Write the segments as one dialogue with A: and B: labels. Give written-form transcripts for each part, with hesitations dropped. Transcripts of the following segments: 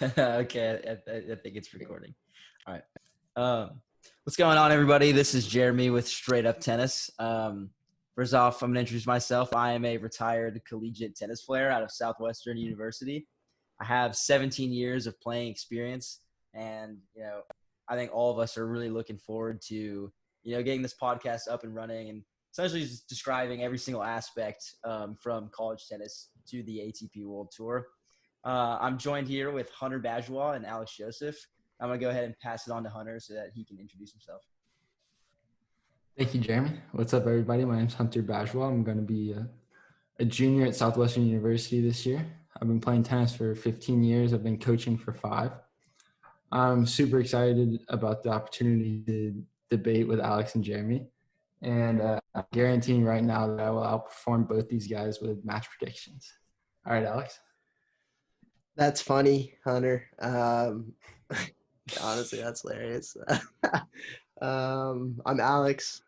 A: Okay, I think it's recording. All right. What's going on, everybody? This is Jeremy with Straight Up Tennis. First off, I'm going to introduce myself. I am a retired collegiate tennis player out of Southwestern University. I have 17 years of playing experience, and I think all of us are really looking forward to getting this podcast up and running and essentially just describing every single aspect from college tennis to the ATP World Tour. I'm joined here with Hunter Bajwa and Alex Joseph. I'm going to go ahead and pass it on to Hunter so that he can introduce himself.
B: Thank you, Jeremy. What's up, everybody? My name's Hunter Bajwa. I'm going to be a junior at Southwestern University this year. I've been playing tennis for 15 years. I've been coaching for 5. I'm super excited about the opportunity to debate with Alex and Jeremy. And I'm guaranteeing right now that I will outperform both these guys with match predictions. All right, Alex.
C: That's funny, Hunter. Honestly, that's hilarious. I'm Alex.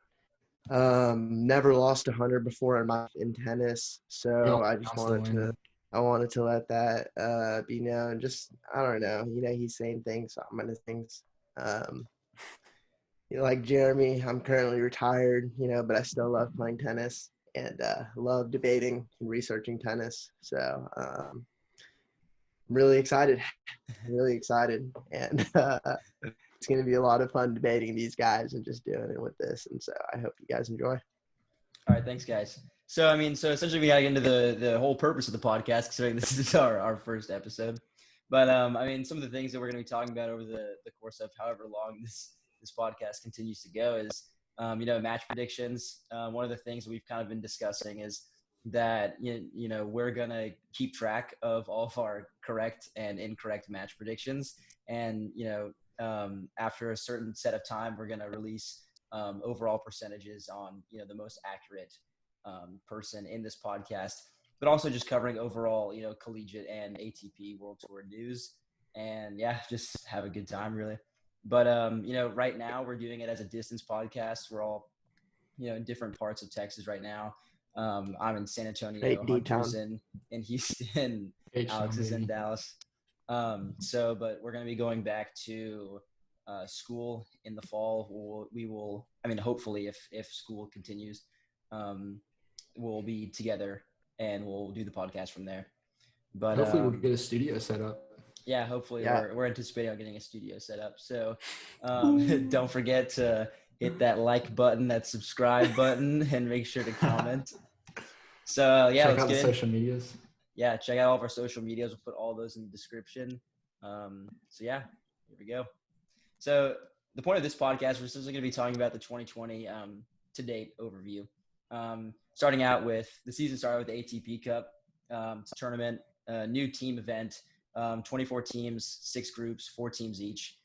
C: Never lost to Hunter before in tennis, so I just wanted to let that be known. Just I don't know, he's saying things, so I'm gonna things. Like Jeremy, I'm currently retired, but I still love playing tennis and love debating and researching tennis. So I'm really excited, and it's going to be a lot of fun debating these guys and just doing it with this. And so I hope you guys enjoy.
A: All right, thanks, guys. So essentially we got to get into the whole purpose of the podcast, considering this is our first episode. But some of the things that we're going to be talking about over the course of however long this podcast continues to go is match predictions. One of the things we've kind of been discussing is that we're gonna keep track of all of our correct and incorrect match predictions, and after a certain set of time, we're gonna release overall percentages on the most accurate person in this podcast, but also just covering overall collegiate and ATP World Tour news, and just have a good time really. But right now we're doing it as a distance podcast. We're all in different parts of Texas right now. I'm in San Antonio, Hunter's in Houston, Alex is in Dallas. But we're going to be going back to school in the fall. We will, hopefully if school continues, we'll be together and we'll do the podcast from there. But
B: hopefully we'll get a studio set up.
A: Yeah, hopefully we're anticipating on getting a studio set up. So don't forget to hit that like button, that subscribe button, and make sure to comment. So
B: check out the social medias.
A: Yeah, check out all of our social medias. We'll put all those in the description. Here we go. So the point of this podcast, we're essentially going to be talking about the 2020 to-date overview. Starting out with the season started with the ATP Cup. It's a tournament, new team event, 24 teams, 6 groups, 4 teams each.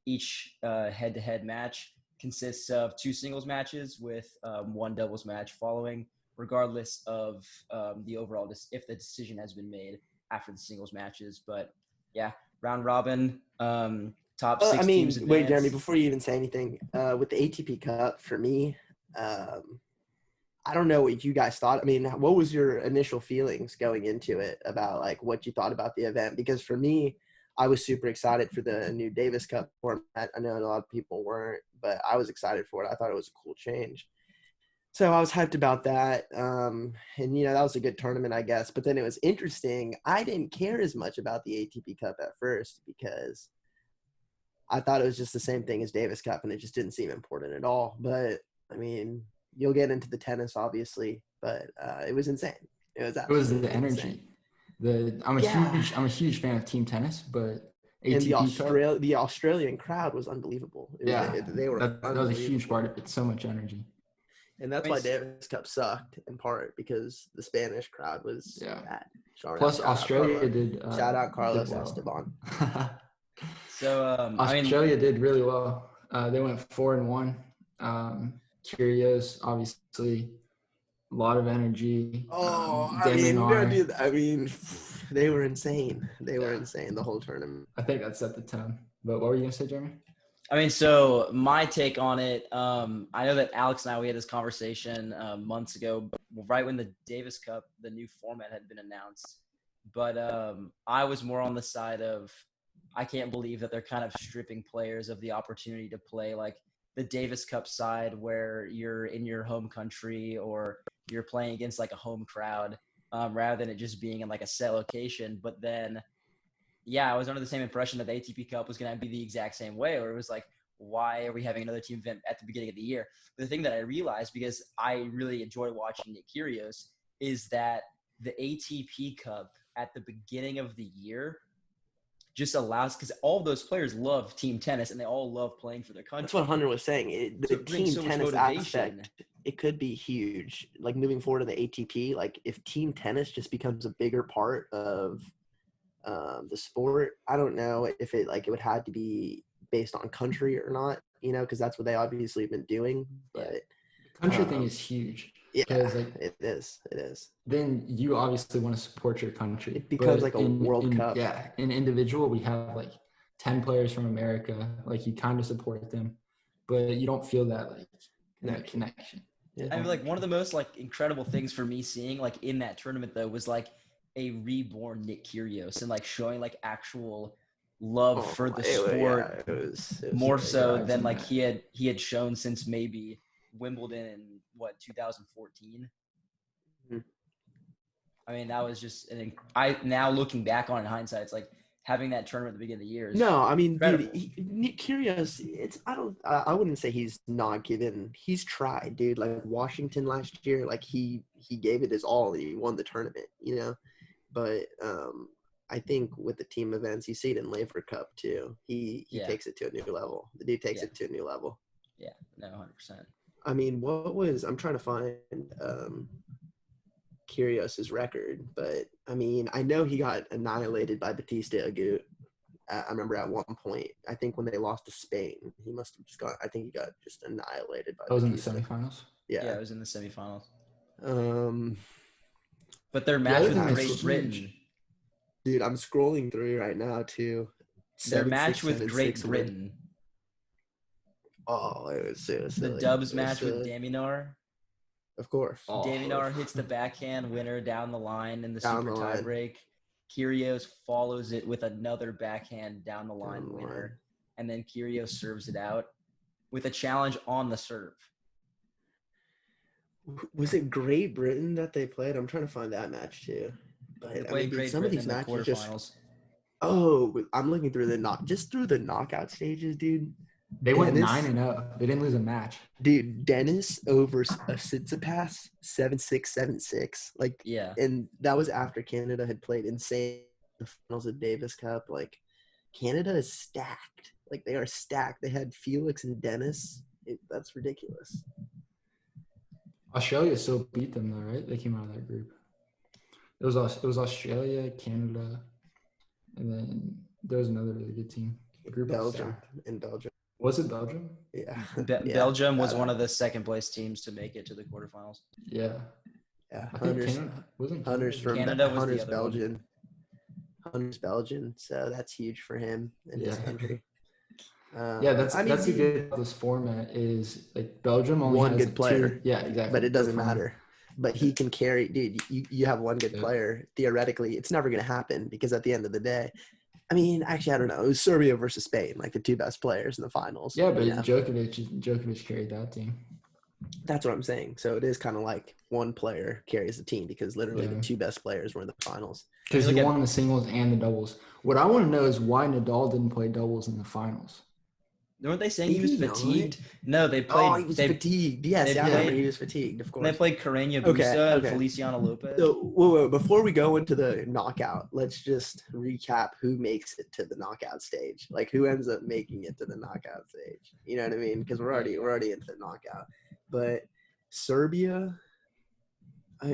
A: Each head-to-head match consists of 2 singles matches with 1 doubles match following, regardless of the overall, if the decision has been made after the singles matches. But round robin, top 6 teams advance.
C: Wait, Jeremy, before you even say anything, with the ATP Cup, for me, I don't know what you guys thought. What was your initial feelings going into it about what you thought about the event? Because for me, I was super excited for the new Davis Cup format. I know a lot of people weren't, but I was excited for it. I thought it was a cool change. So I was hyped about that. And that was a good tournament, I guess. But then it was interesting. I didn't care as much about the ATP Cup at first because I thought it was just the same thing as Davis Cup, and it just didn't seem important at all. But, you'll get into the tennis, obviously, but it was insane. It was
B: the energy. I'm a huge fan of team tennis, but
C: ATP and the Australian crowd was unbelievable.
B: That was a huge part of it. So much energy,
C: and that's why Davis Cup sucked in part because the Spanish crowd was bad.
B: Plus, Australia did.
C: Shout out Carlos Esteban.
A: So
B: Australia did really well. They went 4-1. Curios, obviously, a lot of energy.
C: They were insane. They were insane the whole tournament.
B: I think that set the tone. But what were you gonna say, Jeremy?
A: So my take on it, I know that Alex and I, we had this conversation months ago, right when the Davis Cup, the new format had been announced. But I was more on the side of I can't believe that they're kind of stripping players of the opportunity to play like the Davis Cup side where you're in your home country or you're playing against like a home crowd rather than it just being in like a set location. But then, yeah, I was under the same impression that the ATP Cup was going to be the exact same way, where it was like, why are we having another team event at the beginning of the year? But the thing that I realized, because I really enjoy watching Nick Kyrgios, is that the ATP Cup at the beginning of the year just allows, because all of those players love team tennis and they all love playing for their country.
C: That's what Hunter was saying. The
A: So it brings
C: team
A: so much
C: tennis
A: motivation.
C: aspect, it could be huge. Like moving forward to the ATP, like if team tennis just becomes a bigger part of the sport, I don't know if it would have to be based on country or not, because that's what they obviously have been doing. But
B: The country thing is huge.
C: yeah,
B: Because like
C: it is.
B: then you obviously want to support your country.
C: It becomes
B: But
C: like a World Cup.
B: Yeah, in individual, we have like 10 players from America. Like you kind of support them, but you don't feel that like connection.
C: Yeah.
A: I mean, like one of the most like incredible things for me seeing like in that tournament though was like a reborn Nick Kyrgios and like showing like actual love for the sport
C: It was
A: more
C: really
A: so
C: good.
A: than like he had shown since maybe Wimbledon in 2014.
C: Mhm.
A: I mean, that was just I now looking back on it in hindsight, it's like having that tournament at the beginning of the year.
C: No, I mean,
A: incredible.
C: dude, Nick Kyrgios, I wouldn't say he's not given. He's tried, dude. Like Washington last year, like he gave it his all and he won the tournament, But I think with the team events, you see it in Laver Cup too. He takes it to a new level. The dude takes it to a new level.
A: Yeah, no, 100%.
C: I mean, I'm trying to find Kyrgios's record, but I mean, I know he got annihilated by Batista Agut. I remember at one point, I think when they lost to Spain, he must have I think he got just annihilated by
B: Batista.
C: Batista.
B: In the semifinals?
A: Yeah, it was in the semifinals.
C: Um,
A: but their match with Great
B: huge.
A: Britain.
C: Dude, I'm scrolling through right now too.
A: Their match with Great Britain.
C: Oh, it was silly.
A: The dubs match with Daminar.
C: Of course.
A: Daminar hits the backhand winner down the line in the super tiebreak. Kyrgios follows it with another backhand down the line winner. And then Kyrgios serves it out with a challenge on the serve.
C: Was it Great Britain that they played? I'm trying to find that match too. But
A: they played Great
C: some
A: Britain
C: of these
A: in
C: matches
A: the quarterfinals.
C: I'm looking through through the knockout stages, dude.
B: They went 9-0. They didn't lose a match.
C: Dude, Dennis over a Tsitsipas 7-6, 7-6. Like,
A: yeah.
C: And that was after Canada had played insane the finals of Davis Cup. Like, Canada is stacked. Like, they are stacked. They had Felix and Dennis. That's ridiculous.
B: Australia still beat them though, right? They came out of that group. It was Australia, Canada, and then there was another really good team.
C: Belgium.
B: Was it Belgium?
C: Yeah.
A: Belgium was one of the second place teams to make it to the quarterfinals.
B: Yeah.
C: Yeah.
B: Hunter's
C: from
A: Canada.
C: Hunter's Belgian. Hunter's Belgian, so that's huge for him and his country.
B: That's a good. This format is like Belgium only
C: one
B: has
C: good player.
B: Yeah, exactly.
C: But it doesn't matter. But he can carry, dude. You have one good player. Theoretically, it's never going to happen because at the end of the day, I mean, actually, I don't know. It was Serbia versus Spain, like the two best players in the finals.
B: Yeah, but Djokovic carried that team.
C: That's what I'm saying. So it is kind of like one player carries the team because literally the two best players were in the finals.
B: Because he won the singles and the doubles. What I want to know is why Nadal didn't play doubles in the finals.
A: Weren't they saying he was fatigued? No, they played.
C: Oh, he was fatigued. Yes, I remember he was fatigued, of course.
A: They played Carreño Busta and Feliciano Lopez.
C: So, whoa, before we go into the knockout, let's just recap who makes it to the knockout stage. Like, who ends up making it to the knockout stage? You know what I mean? Because we're already into the knockout. But Serbia,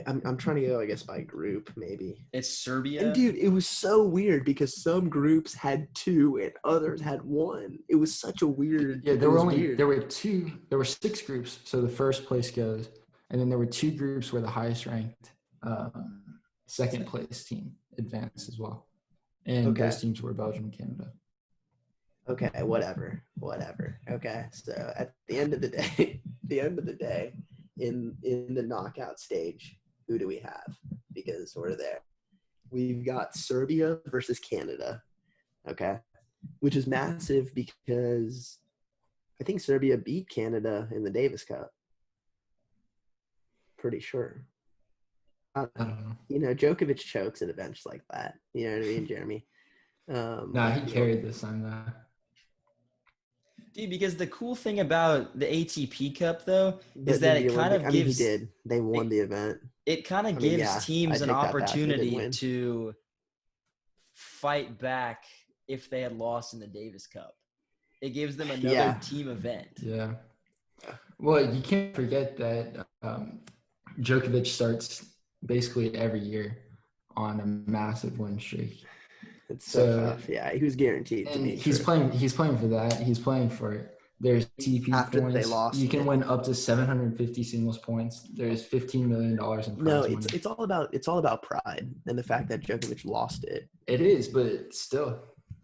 C: I'm trying to go, I guess, by group, maybe.
A: It's Serbia.
C: And, dude, it was so weird because some groups had 2 and others had 1. It was such a weird –
B: Yeah, there were 6 groups. So the first place goes. And then there were 2 groups where the highest ranked second place team advanced as well. And those teams were Belgium and Canada.
C: Okay, whatever. Okay, so at the end of the day, in the knockout stage, who do we have? Because we're there. we've got Serbia versus Canada. Okay. Which is massive because I think Serbia beat Canada in the Davis Cup. Pretty sure.
B: I don't know.
C: You know, Djokovic chokes at events like that. You know what I mean, Jeremy?
B: No, he carried this time though.
A: Dude, because the cool thing about the ATP Cup, though, is
C: But
A: that
C: then the
A: it kind
C: Olympic,
A: of
C: I mean, he
A: gives
C: did. They won the event.
A: it kind
C: I
A: of
C: mean,
A: gives
C: yeah, I
A: teams an
C: take that back. They didn't
A: opportunity
C: win.
A: to fight back if they had lost in the Davis Cup. It gives them another
C: Yeah.
A: team event.
B: Yeah. Well, you can't forget that Djokovic starts basically every year on a massive win streak.
C: It's so tough. Yeah, he was guaranteed to
B: And
C: be.
B: he's playing for that. He's playing for it. There's ATP
C: After
B: points.
C: they lost
B: You can
C: it.
B: win up to 750 singles points. There's $15 million in prize
C: No,
B: money.
C: it's all about pride and the fact that Djokovic lost it.
B: It is, but still,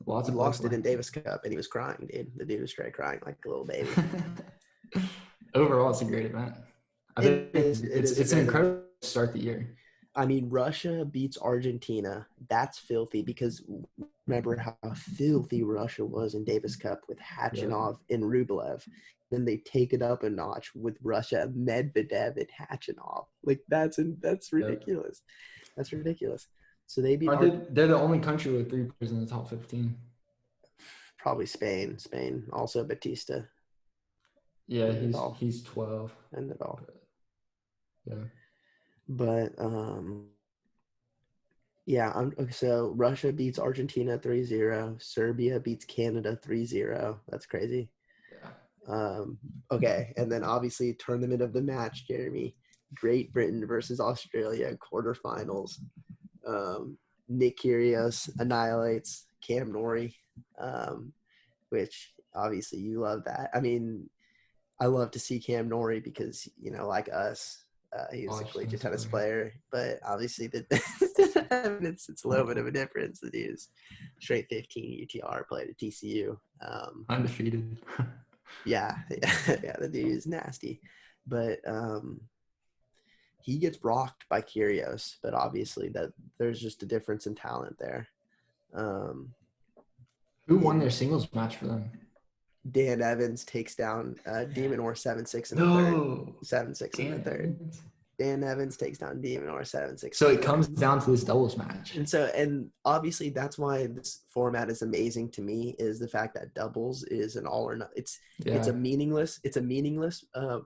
B: lots
C: He
B: of
C: lost it in Davis Cup and he was crying, dude. The dude was straight crying like a little baby.
B: Overall, it's a great event. I think it's an incredible way to start the year.
C: I mean, Russia beats Argentina. That's filthy because remember how filthy Russia was in Davis Cup with Khachanov and Rublev. Then they take it up a notch with Russia, Medvedev and Khachanov. Like that's ridiculous. That's ridiculous. So they beat.
B: They're the only country with 3 players in the top 15.
C: Probably Spain. Spain also Batista.
B: Yeah, he's 12.
C: And it all.
B: Yeah.
C: But yeah, so Russia beats Argentina 3-0. Serbia beats Canada 3-0. That's crazy.
B: Yeah.
C: Okay, and then obviously tournament of the match, Jeremy. Great Britain versus Australia quarterfinals. Nick Kyrgios annihilates Cam Norrie, which obviously you love that. I mean, I love to see Cam Norrie because, you know, like us, he was a collegiate tennis player, but obviously it's a little bit of a difference. The dude is straight 15 UTR, played at TCU.
B: Undefeated.
C: Yeah, the dude is nasty. But he gets rocked by Kyrgios, but obviously that there's just a difference in talent there.
B: Who won their singles match for them?
C: Dan Evans takes down Demon Or 7-6 in the third. 7-6 in the third. Dan Evans takes down Demon Or 7-6.
B: So it comes down to this doubles match.
C: And obviously that's why this format is amazing to me, is the fact that doubles is an all or not. It's a meaningless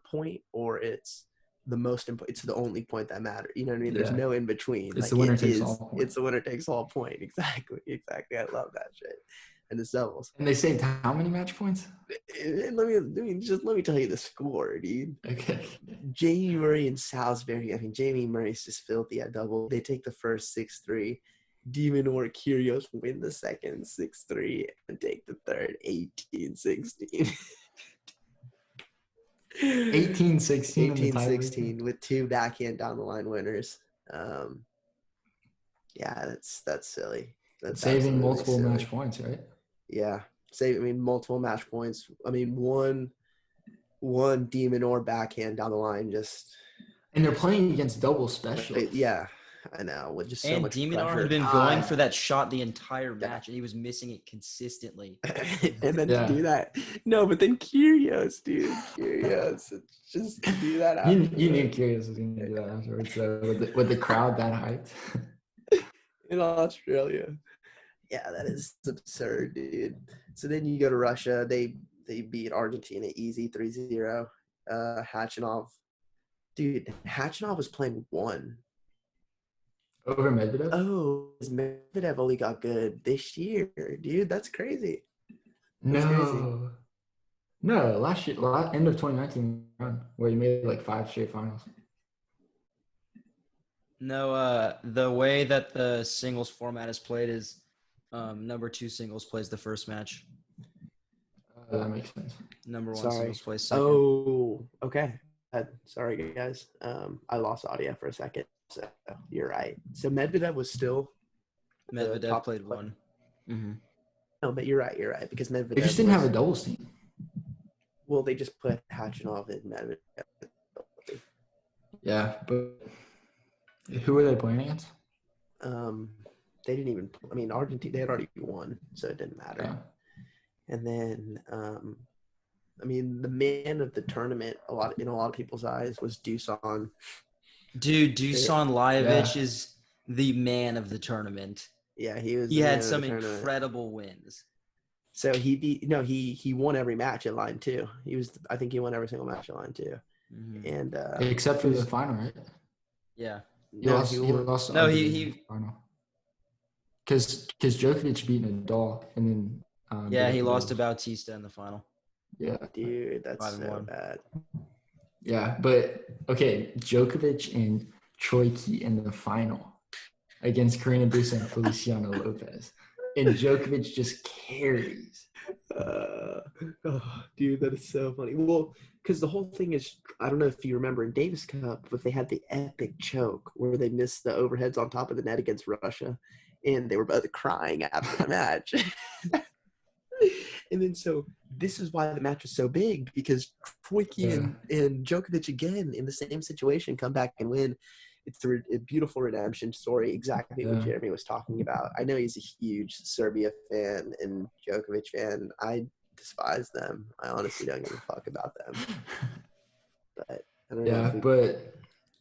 C: point, or it's the most important. It's the only point that matters. You know what I mean? There's no in between.
B: It's the winner takes all point.
C: It's the winner takes all point. Exactly. I love that shit. And it's doubles.
B: And they saved how many match points?
C: Let me tell you the score, dude.
B: Okay.
C: Jamie Murray and Salisbury. I mean, Jamie Murray's just filthy at double. They take the first 6-3. Demon or Kyrgios win the second 6-3 and take the third 18-16.
B: 18-16
C: with 2 backhand down the line winners. Yeah, that's silly. That's
B: saving multiple match points, right?
C: Yeah, multiple match points. I mean, one Demon or backhand down the line just.
B: And they're playing against double specialists.
C: Yeah, I know. With just so much
A: Demon
C: pressure.
A: had been going for that shot the entire match, and he was missing it consistently.
C: And then to do that, no, but then Kyrgios, dude, just to do that.
B: You knew Kyrgios was going to do that afterwards, so with the crowd that hyped.
C: In Australia. Yeah, that is absurd, dude. So then you go to Russia. They beat Argentina easy 3-0. Khachanov. Dude, Khachanov was playing 1.
B: Over Medvedev?
C: Oh, Medvedev only got good this year, dude. That's crazy.
B: No, last year, end of 2019 run, where he made like 5 straight finals.
A: No, the way that the singles format is played is number 2 singles plays the first match.
B: That makes sense.
A: Number 1 singles plays second.
C: Oh, okay. Sorry, guys. I lost audio for a second. So you're right. So Medvedev was still.
A: Medvedev played 1. Mm-hmm.
C: No, but you're right. Because Medvedev.
B: They just didn't have a doubles team.
C: Well, they just put Khachanov and Medvedev.
B: Yeah, but who were they playing against?
C: they didn't even. I mean, Argentina, they had already won, so it didn't matter.
B: Yeah.
C: And then, I mean, the man of the tournament, in a lot of people's eyes, was Dusan.
A: Dude, Dusan Lajovic
B: Yeah.
A: is the man of the tournament.
C: Yeah, he was.
A: He
C: the man
A: had
C: of
A: some
C: the tournament.
A: incredible wins.
C: So he won every match at line 2. I think he won every single match at line 2.
A: Mm-hmm.
C: And
B: except for the final, right?
A: Yeah.
B: He lost
A: No,
B: he in the final. Because Djokovic beat Nadal, and then
A: yeah, he lost to Bautista in the final.
B: Yeah,
C: dude, that's so
A: 5-1.
C: bad.
B: Yeah, but okay, Djokovic and Troicki in the final against Karina Busa and Feliciano Lopez, and Djokovic just carries.
C: Oh, dude, that is so funny. Well, because the whole thing is, I don't know if you remember in Davis Cup, but they had the epic choke where they missed the overheads on top of the net against Russia, and they were both crying after the match. And then so this is why the match was so big, because Troicki and Djokovic again in the same situation come back and win. It's a beautiful redemption story, exactly what Jeremy was talking about. I know he's a huge Serbia fan and Djokovic fan. I despise them. I honestly don't give a fuck about them. But I don't know.
B: But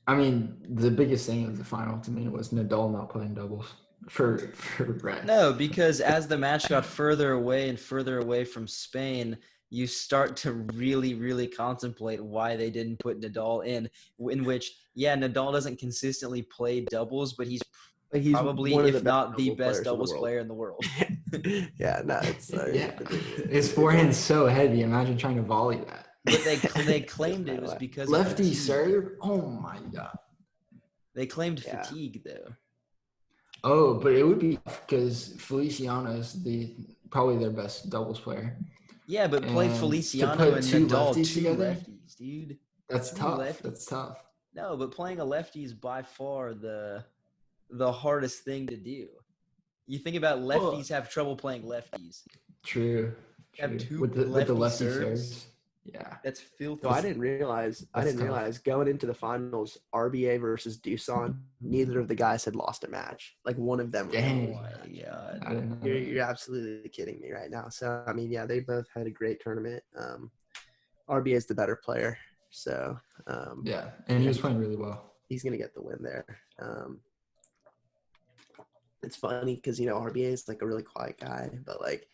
B: I mean, the biggest thing of the final to me was Nadal not playing doubles for Brett.
A: No, because as the match got further away and further away from Spain, you start to really, really contemplate why they didn't put Nadal in which, Nadal doesn't consistently play doubles, but he's probably, if not the best doubles player in the world.
C: Yeah, no, it's
B: his forehand's so heavy. Imagine trying to volley that.
A: But they claimed it was because
B: lefty serve. Oh my god!
A: They claimed fatigue though.
B: Oh, but it would be because Feliciano is probably their best doubles player.
A: Yeah, but play Feliciano and Nadal, two lefties, dude.
B: That's tough. That's tough.
A: No, but playing a lefty is by far the hardest thing to do. You think about lefties have trouble playing lefties.
B: True.
A: Have two
B: with the lefty serves. Yeah,
C: that's filthy. So I didn't realize going into the finals, RBA versus Dusan, neither of the guys had lost a match. Like one of them.
B: Dang.
A: Oh my god.
B: I didn't know
C: you're absolutely kidding me right now. So I mean, yeah, they both had a great tournament. RBA is the better player. So
B: and he was playing really well.
C: He's gonna get the win there. It's funny because RBA is like a really quiet guy, but like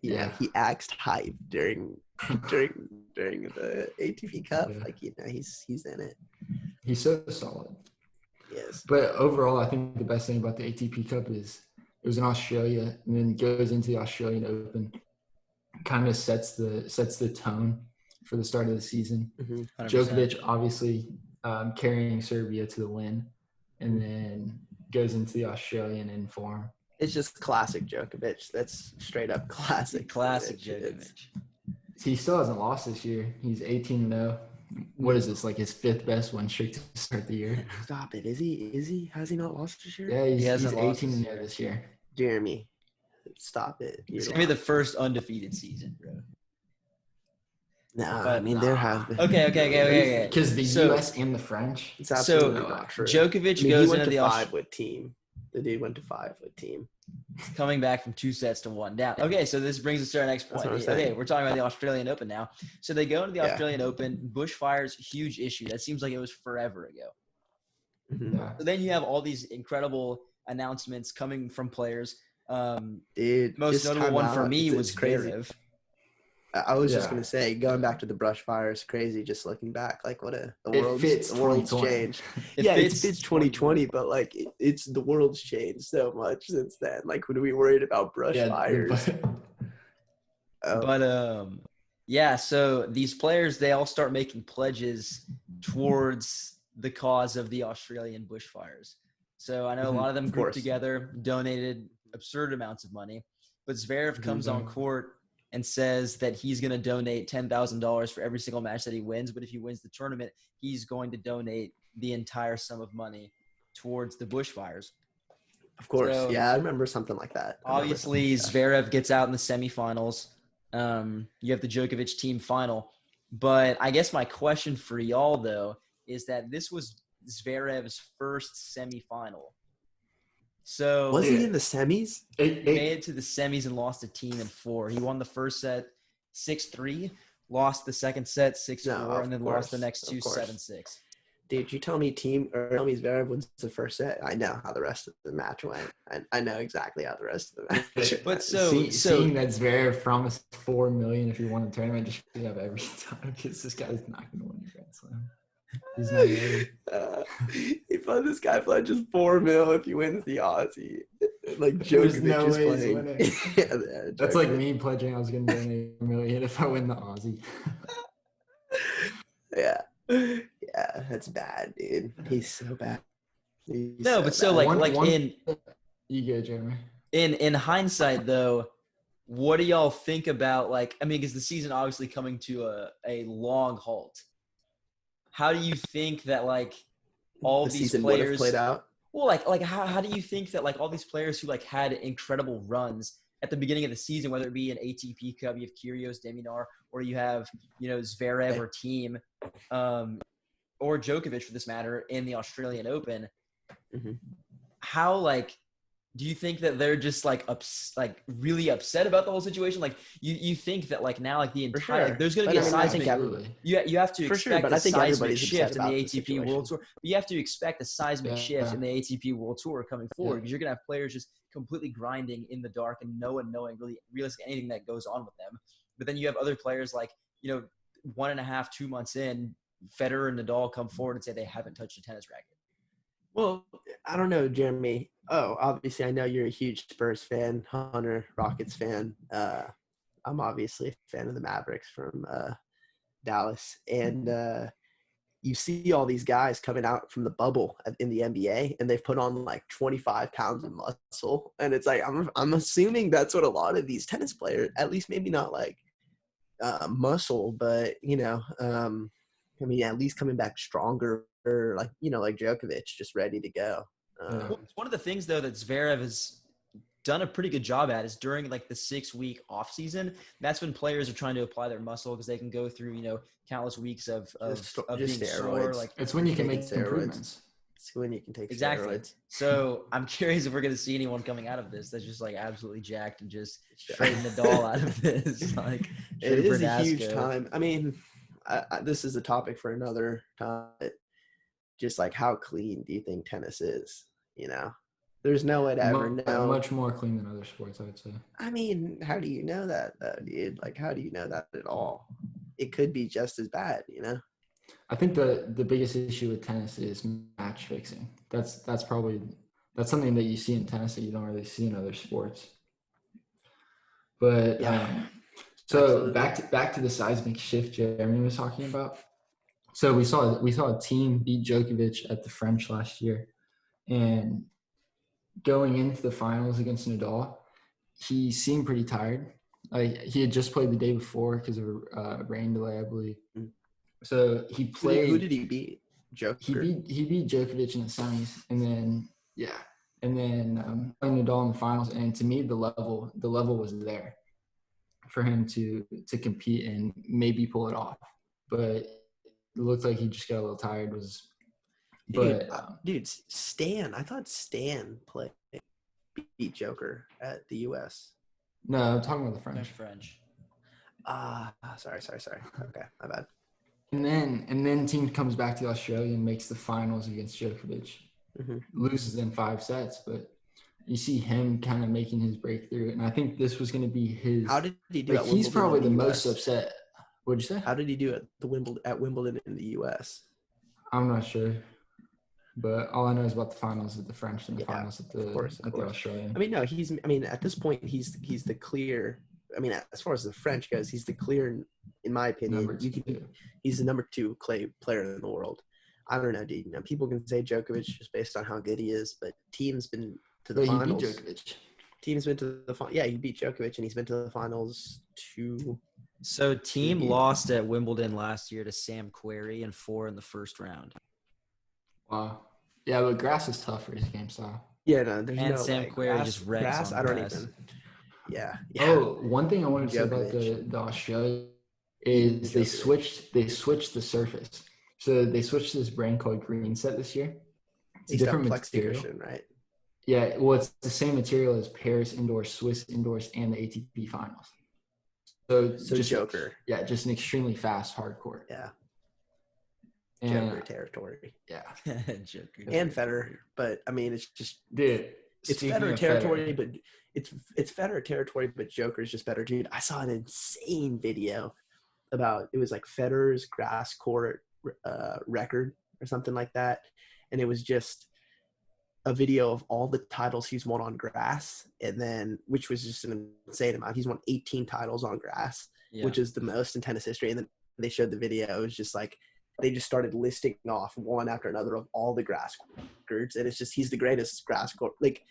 C: he acts hype during the ATP Cup.
B: Yeah.
C: Like he's in it.
B: He's so solid.
C: Yes.
B: But overall, I think the best thing about the ATP Cup is it was in Australia, and then goes into the Australian Open. Kind of sets the tone for the start of the season.
C: Mm-hmm.
B: Djokovic obviously carrying Serbia to the win, and then goes into the Australian in form.
C: It's just classic Djokovic. That's straight up classic
A: Djokovic.
B: He still hasn't lost this year. He's 18-0. What is this, like his 5th best win streak to start the year?
C: Stop it. Is he? Has he not lost this year?
B: Yeah, he's
A: 18-0
B: this year.
C: Jeremy, stop it.
A: It's going to be the first undefeated season, bro.
C: Nah, I mean, there have been.
A: Okay.
B: Because the U.S. and the French.
C: It's absolutely not true.
A: Djokovic goes into the
C: 5 with team. The dude went to 5 with team.
A: Coming back from 2 sets to 1 down. Okay, so this brings us to our next point. Okay, we're talking about the Australian Open now. So they go into the Australian Open. Bushfires, huge issue. That seems like it was forever ago.
C: Mm-hmm.
A: So then you have all these incredible announcements coming from players.
C: Dude,
A: most notable one for me was Zverev.
C: I was just gonna say, going back to the brush fire is crazy. Just looking back, like the world's changed. It fits 2020, but like it's the world's changed so much since then. Like when we worried about brush fires.
A: So these players, they all start making pledges towards the cause of the Australian bushfires. So I know a lot of them grouped together, donated absurd amounts of money, but Zverev comes on court and says that he's going to donate $10,000 for every single match that he wins. But if he wins the tournament, he's going to donate the entire sum of money towards the bushfires.
C: Of course. So, I remember something like that.
A: Obviously, Zverev gets out in the semifinals. You have the Djokovic team final. But I guess my question for y'all, though, is that this was Zverev's first semifinal. So
C: Was he in the semis?
A: he made it to the semis and lost a team in 4. He won the first set 6-3, lost the second set 6-4, and then lost the next two 7-6.
C: Dude, you tell me Zverev wins the first set. I know how the rest of the match went. I know exactly how the rest of the match went.
A: But
B: seeing that Zverev promised $4 million if he won the tournament, just should have every time because this guy's not going to win the Grand Slam. He's not ready.
C: This guy pledges $4 million if he wins the Aussie. Like Djokovic
B: no
C: is
B: way
C: playing.
B: That's like me pledging I was going to donate $1 million if I win the Aussie.
C: Yeah, that's bad, dude. He's so bad.
A: You go,
B: Jeremy.
A: In hindsight, though, what do y'all think about because the season obviously coming to a long halt. How do you think that all
C: the
A: these
C: season
A: players
C: would have played out?
A: Well, how do you think that all these players who had incredible runs at the beginning of the season, whether it be an ATP Cup, you have Kyrgios, Deminar, or you have Zverev or Thiem, or Djokovic for this matter in the Australian Open.
C: Mm-hmm.
A: How do you think that they're just really upset about the whole situation? You think that now the entire there's going to be a seismic. You have to expect a seismic shift in the ATP World Tour. But you have to expect a seismic shift in the ATP World Tour coming forward because you're going to have players just completely grinding in the dark and no one knowing really realistically anything that goes on with them. But then you have other players 1.5, 2 months in, Federer and Nadal come forward and say they haven't touched a tennis racket.
C: Well, I don't know, Jeremy. Oh, obviously, I know you're a huge Spurs fan, Hunter, Rockets fan. I'm obviously a fan of the Mavericks from Dallas. And you see all these guys coming out from the bubble in the NBA, and they've put on 25 pounds of muscle. And it's I'm assuming that's what a lot of these tennis players, at least maybe not muscle, but, at least coming back stronger, like Djokovic, just ready to go.
A: It's one of the things, though, that Zverev has done a pretty good job at is during the 6-week off season. That's when players are trying to apply their muscle because they can go through, countless weeks of being
C: steroids.
A: sore.
B: It's when you can make improvements.
C: It's when you can take
A: exactly.
C: steroids.
A: So I'm curious if we're going to see anyone coming out of this that's just absolutely jacked and just trading the doll out of this.
C: It is a huge time. This is a topic for another time. Just how clean do you think tennis is? There's no way to ever know.
B: Much more clean than other sports, I would say.
C: How do you know that, though, dude? How do you know that at all? It could be just as bad,
B: I think the biggest issue with tennis is match fixing. That's something that you see in tennis that you don't really see in other sports. But so back to the seismic shift Jeremy was talking about. So we saw a Thiem beat Djokovic at the French last year, and going into the finals against Nadal, he seemed pretty tired. He had just played the day before because of a rain delay, I believe. So he played.
C: Who did he beat? Djokovic.
B: He beat Djokovic in the semis, and then Nadal in the finals. And to me, the level was there for him to compete and maybe pull it off, but it looked like he just got a little tired.
C: Dude, Stan. I thought Stan beat Joker at the U.S.
B: No, I'm talking about the French.
C: Sorry. Okay, my bad.
B: And then Thiem comes back to Australia and makes the finals against Djokovic.
C: Mm-hmm.
B: Loses in 5 sets, but you see him kind of making his breakthrough. And I think this was going to be his.
C: How did he do?
B: He's probably the most upset. What'd you say?
C: How did he do at Wimbledon in the U.S.?
B: I'm not sure, but all I know is about the finals at the French and the finals at the Australian.
C: No, at this point he's the clear. As far as the French goes, he's the clear, in my opinion. He's the number 2 player in the world. I don't know, dude. People can say Djokovic just based on how good he is, but Thiem's been to the finals.
B: He beat Djokovic.
C: Thiem's been to the final. Yeah, he beat Djokovic, and he's been to the finals 2.
A: So Thiem lost at Wimbledon last year to Sam Querrey in 4 in the first round.
B: Wow. Yeah, but grass is tough for his game style.
C: Yeah, no, there's
A: and
C: no
A: Sam
C: way.
A: Querrey just wrecks
C: grass.
A: on
C: I don't
A: grass.
C: even. Yeah.
B: Oh, one thing I wanted to say about the Australia is they switched the surface. So they switched to this brand called Green Set this year. It's a different material,
C: cushion, right?
B: Yeah, well, it's the same material as Paris indoors, Swiss indoors, and the ATP finals. So just
C: Joker.
B: Yeah, just an extremely fast hard court.
C: Yeah.
B: And,
C: Joker territory.
B: Yeah.
A: Joker.
C: And Federer. But, I mean, it's just –
B: dude,
C: it's Federer territory, but it's Federer territory, but Joker's just better. Dude, I saw an insane video about – it was like Federer's grass court record or something like that. And it was just a video of all the titles he's won on grass, and then which was just an insane amount. He's won 18 titles on grass, which is the most in tennis history. And then they showed the video. It was just like they just started listing off one after another of all the grass records, and it's just he's the greatest grass court. Like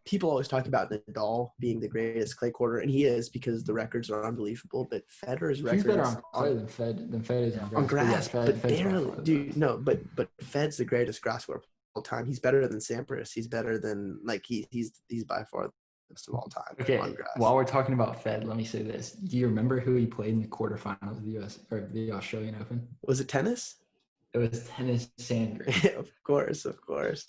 C: people always talk about Nadal being the greatest clay courter, and he is because the records are unbelievable. But Federer's records
B: he's better on clay than Fed is
C: on grass, but barely, dude. No, but Fed's the greatest grass court all time. He's better than Sampras. He's better than he's by far the best of all time.
B: Okay,
C: on grass.
B: While we're talking about Fed, let me say this: do you remember who he played in the quarterfinals of the U.S. or the Australian Open?
C: Was it tennis?
B: It was Tennis Sandgren.
C: Of course.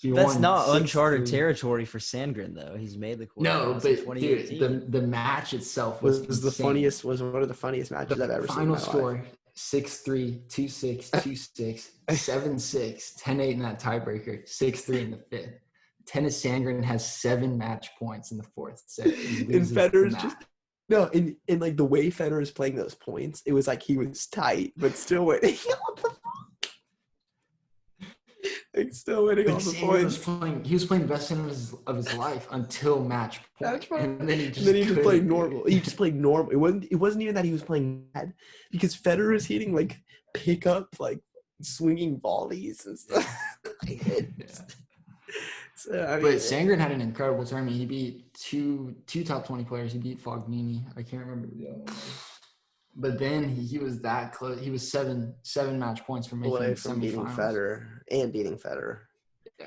A: That's not uncharted territory for Sandgren, though. He's made the quarterfinals.
B: No, but dude, the match itself was
C: the funniest. Was one of the funniest matches I've ever seen.
B: Final score 6-3, 2-6, 2-6, 7-6, 10-8 in that tiebreaker, 6-3 in the fifth. Tennis Sandgren has 7 match points in the fourth set.
C: And Federer's just no, in like the way Federer is playing those points, it was like he was tight, but still winning. Like still winning all the points.
B: He was playing the best tennis of his life until match point. And then he just
C: played normal. He just played normal. It wasn't even that he was playing bad, because Federer is hitting like pickup, like swinging volleys and stuff. So,
B: but Sandgren had an incredible tournament. He beat two top 20 players. He beat Fognini. I can't remember the other one. But then he was that close. He was seven match points from making
C: away from beating Federer.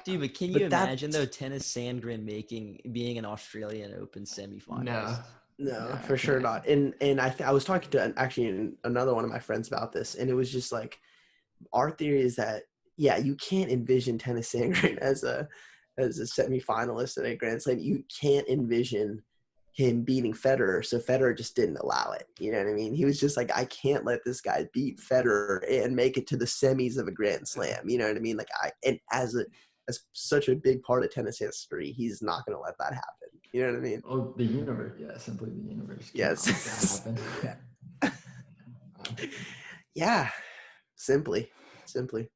A: Dude, but can you imagine though Tennis Sandgren being an Australian Open semifinalist?
C: No, for sure not. And I was talking to actually another one of my friends about this, and it was just like our theory is that you can't envision Tennis Sandgren as a semifinalist at a Grand Slam. You can't envision him beating Federer, so Federer just didn't allow it. You know what I mean? He was just like, I can't let this guy beat Federer and make it to the semis of a Grand Slam. You know what I mean? Like as such a big part of tennis history, he's not going to let that happen. You know what I mean?
B: Oh, the universe, simply the universe.
C: Yes. Yeah, simply.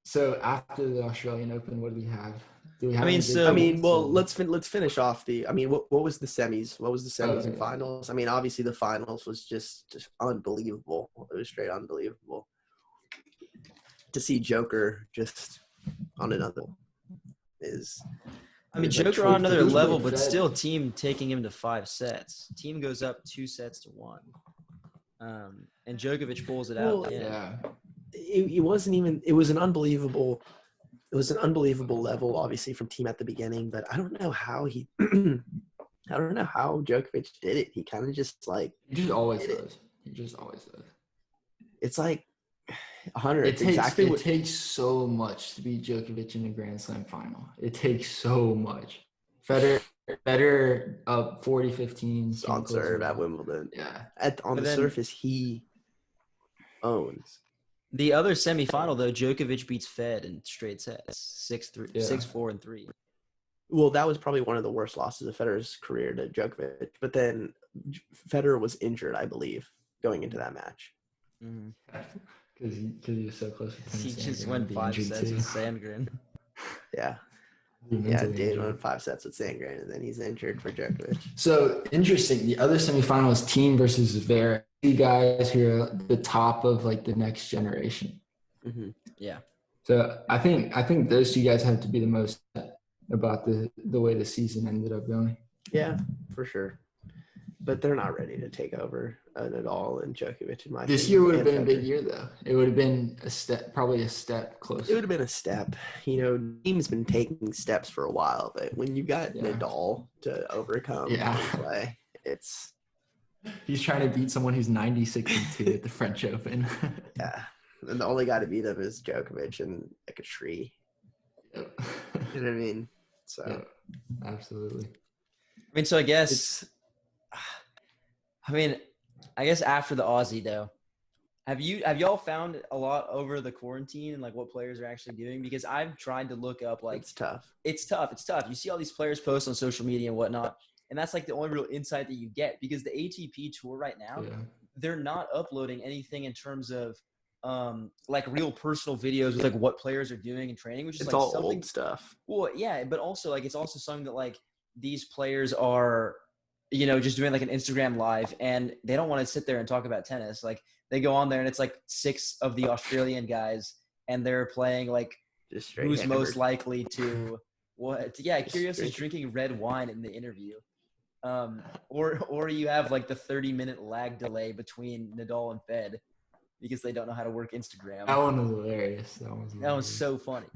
B: So after the Australian Open, what do we have?
C: Let's finish off what was the semis? What was the semis and finals? I mean, obviously the finals was just unbelievable. It was straight unbelievable to see Joker just on another
A: Joker on another level, but still Team taking him to 5 sets. Team goes up 2-1. And Djokovic pulls it out.
C: It wasn't even. It was an unbelievable level, obviously, from Team at the beginning. But I don't know how I don't know how Djokovic did it. He kind of just like.
B: He just always does. It's
C: like 100.
B: It takes so much to beat Djokovic in the Grand Slam final. It takes so much. Federer up 40-15
C: on serve at Wimbledon.
B: Yeah.
C: On the surface, he owns.
A: The other semifinal, though, Djokovic beats Fed in straight sets, 6-3, 6-4, and 3.
C: Well, that was probably one of the worst losses of Federer's career to Djokovic. But then Federer was injured, I believe, going into that match.
B: Because he was so close to Tennis
A: He just
B: Sandgren
A: won 5 sets with Sandgren.
C: Yeah. Dave won 5 sets with Sandgren, and then he's injured for Djokovic.
B: So, interesting. The other semifinal is Team versus Zverev. 2 guys who are at the top of, like, the next generation.
C: Mm-hmm.
A: Yeah.
B: So, I think those 2 guys have to be the most about the way the season ended up going.
C: Yeah, for sure. But they're not ready to take over Nadal and Djokovic in my opinion.
B: This year would have been a big year, though. It would have been probably a step closer.
C: It would have been a step. You know, team's been taking steps for a while, but when you got Nadal to overcome play, it's.
B: He's trying to beat someone who's 96-2 at the French Open.
C: Yeah, and the only guy to beat him is Djokovic and like a tree.
B: Yep.
C: You know what I mean? So.
B: Yep. Absolutely.
A: I mean, so I guess after the Aussie though, have y'all found a lot over the quarantine and like what players are actually doing? Because I've tried to look up like
C: It's tough.
A: It's tough. You see all these players post on social media and whatnot, and that's like the only real insight that you get because the ATP tour right now, they're not uploading anything in terms of like real personal videos with like what players are doing and training, which is
C: It's
A: like
C: all
A: something
C: old stuff.
A: Well, yeah, but also like it's also something that like these players are, just doing like an Instagram live, and they don't want to sit there and talk about tennis. Like they go on there, and it's like 6 of the Australian guys, and they're playing like
C: Just straight
A: who's
C: hammered.
A: most likely to what? Yeah,
C: Just
A: Kyrgios is drinking red wine in the interview. Or you have like the 30-minute lag delay between Nadal and Fed because they don't know how to work Instagram.
B: That one was hilarious.
A: That was so funny.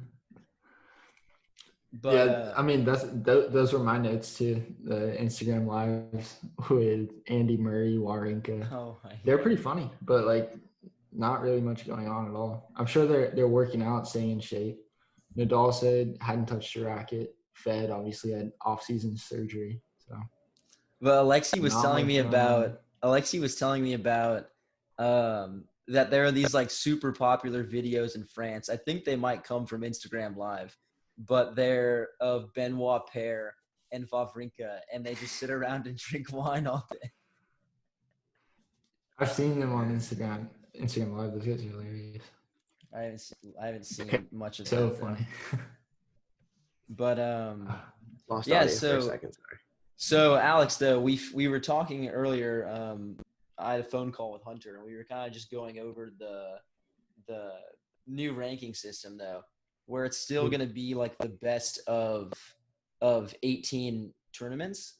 A: But,
B: yeah, I mean those were my notes too. The Instagram lives with Andy Murray, Wawrinka. They're pretty funny, but like not really much going on at all. I'm sure they're working out, staying in shape. Nadal said hadn't touched a racket. Fed obviously had off-season surgery. So,
A: well, Alexi was telling me about that there are these like super popular videos in France. I think they might come from Instagram Live, but they're of Benoit Paire and Wawrinka, and they just sit around and drink wine all day.
B: I've seen them on Instagram Live. Those guys are hilarious.
A: I haven't seen much of
B: so
A: that. So
B: funny.
A: But
C: Lost
A: yeah.
C: audio for a second. Sorry.
A: So Alex, though we were talking earlier. I had a phone call with Hunter, and we were kind of just going over the new ranking system, though, where it's still going to be like the best of 18 tournaments,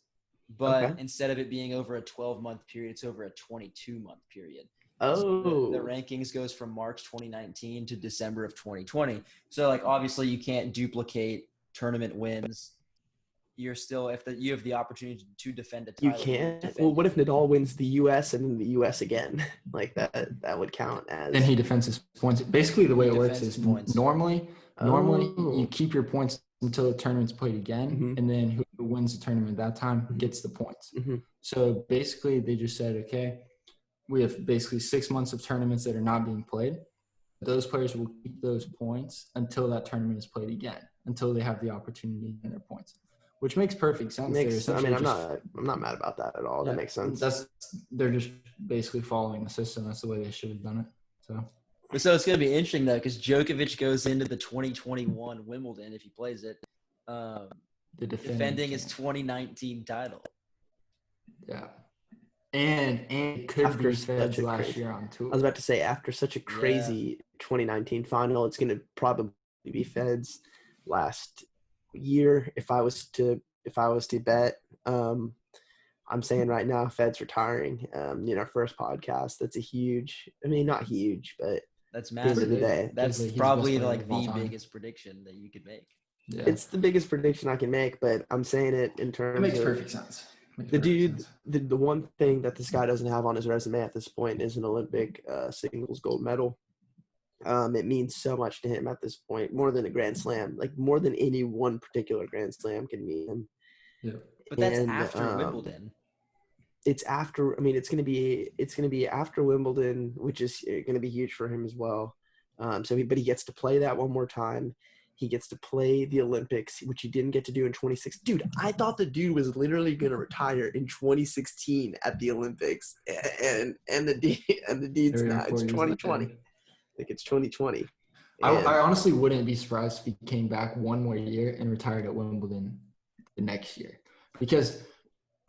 A: but instead of it being over a 12-month period, it's over a 22-month period.
C: Oh,
A: so the rankings goes from March 2019 to December of 2020. So like obviously you can't duplicate tournament wins. You're still you have the opportunity to defend a title.
C: You can't. Well, what if Nadal wins the U.S. and then the U.S. again? Like that would count as.
B: Then he defends his points. Basically, the way it works is normally you keep your points until the tournament's played again, and then who wins the tournament that time gets the points. So basically, they just said, okay, we have basically 6 months of tournaments that are not being played. Those players will keep those points until that tournament is played again, until they have the opportunity to get their points. Which makes perfect sense.
C: I'm not mad about that at all. Yeah, that makes sense.
B: They're just basically following the system. That's the way they should have done it.
A: So it's going to be interesting though, because Djokovic goes into the 2021 Wimbledon if he plays it, defending his 2019 title.
B: Yeah, and it could be Fed's last year on tour.
C: I was about to say after such a crazy 2019 final, it's going to probably be Fed's last year if I was to bet. I'm saying right now Fed's retiring. In our first podcast, that's a huge, not huge, but
A: that's massive.
C: End of the day,
A: that's probably like the biggest prediction that you could make.
C: Yeah. It's the biggest prediction I can make, but I'm saying it in terms of.
B: It makes perfect sense.
C: The one thing that this guy doesn't have on his resume at this point is an Olympic singles gold medal. It means so much to him at this point, more than a Grand Slam, like more than any one particular Grand Slam can mean him.
B: Yeah,
A: but that's after Wimbledon.
C: It's after. It's going to be after Wimbledon, which is going to be huge for him as well. But he gets to play that one more time. He gets to play the Olympics, which he didn't get to do in 2016. Dude, I thought the dude was literally going to retire in 2016 at the Olympics, and the dude's now it's 2020. I think it's 2020.
B: I honestly wouldn't be surprised if he came back one more year and retired at Wimbledon the next year, because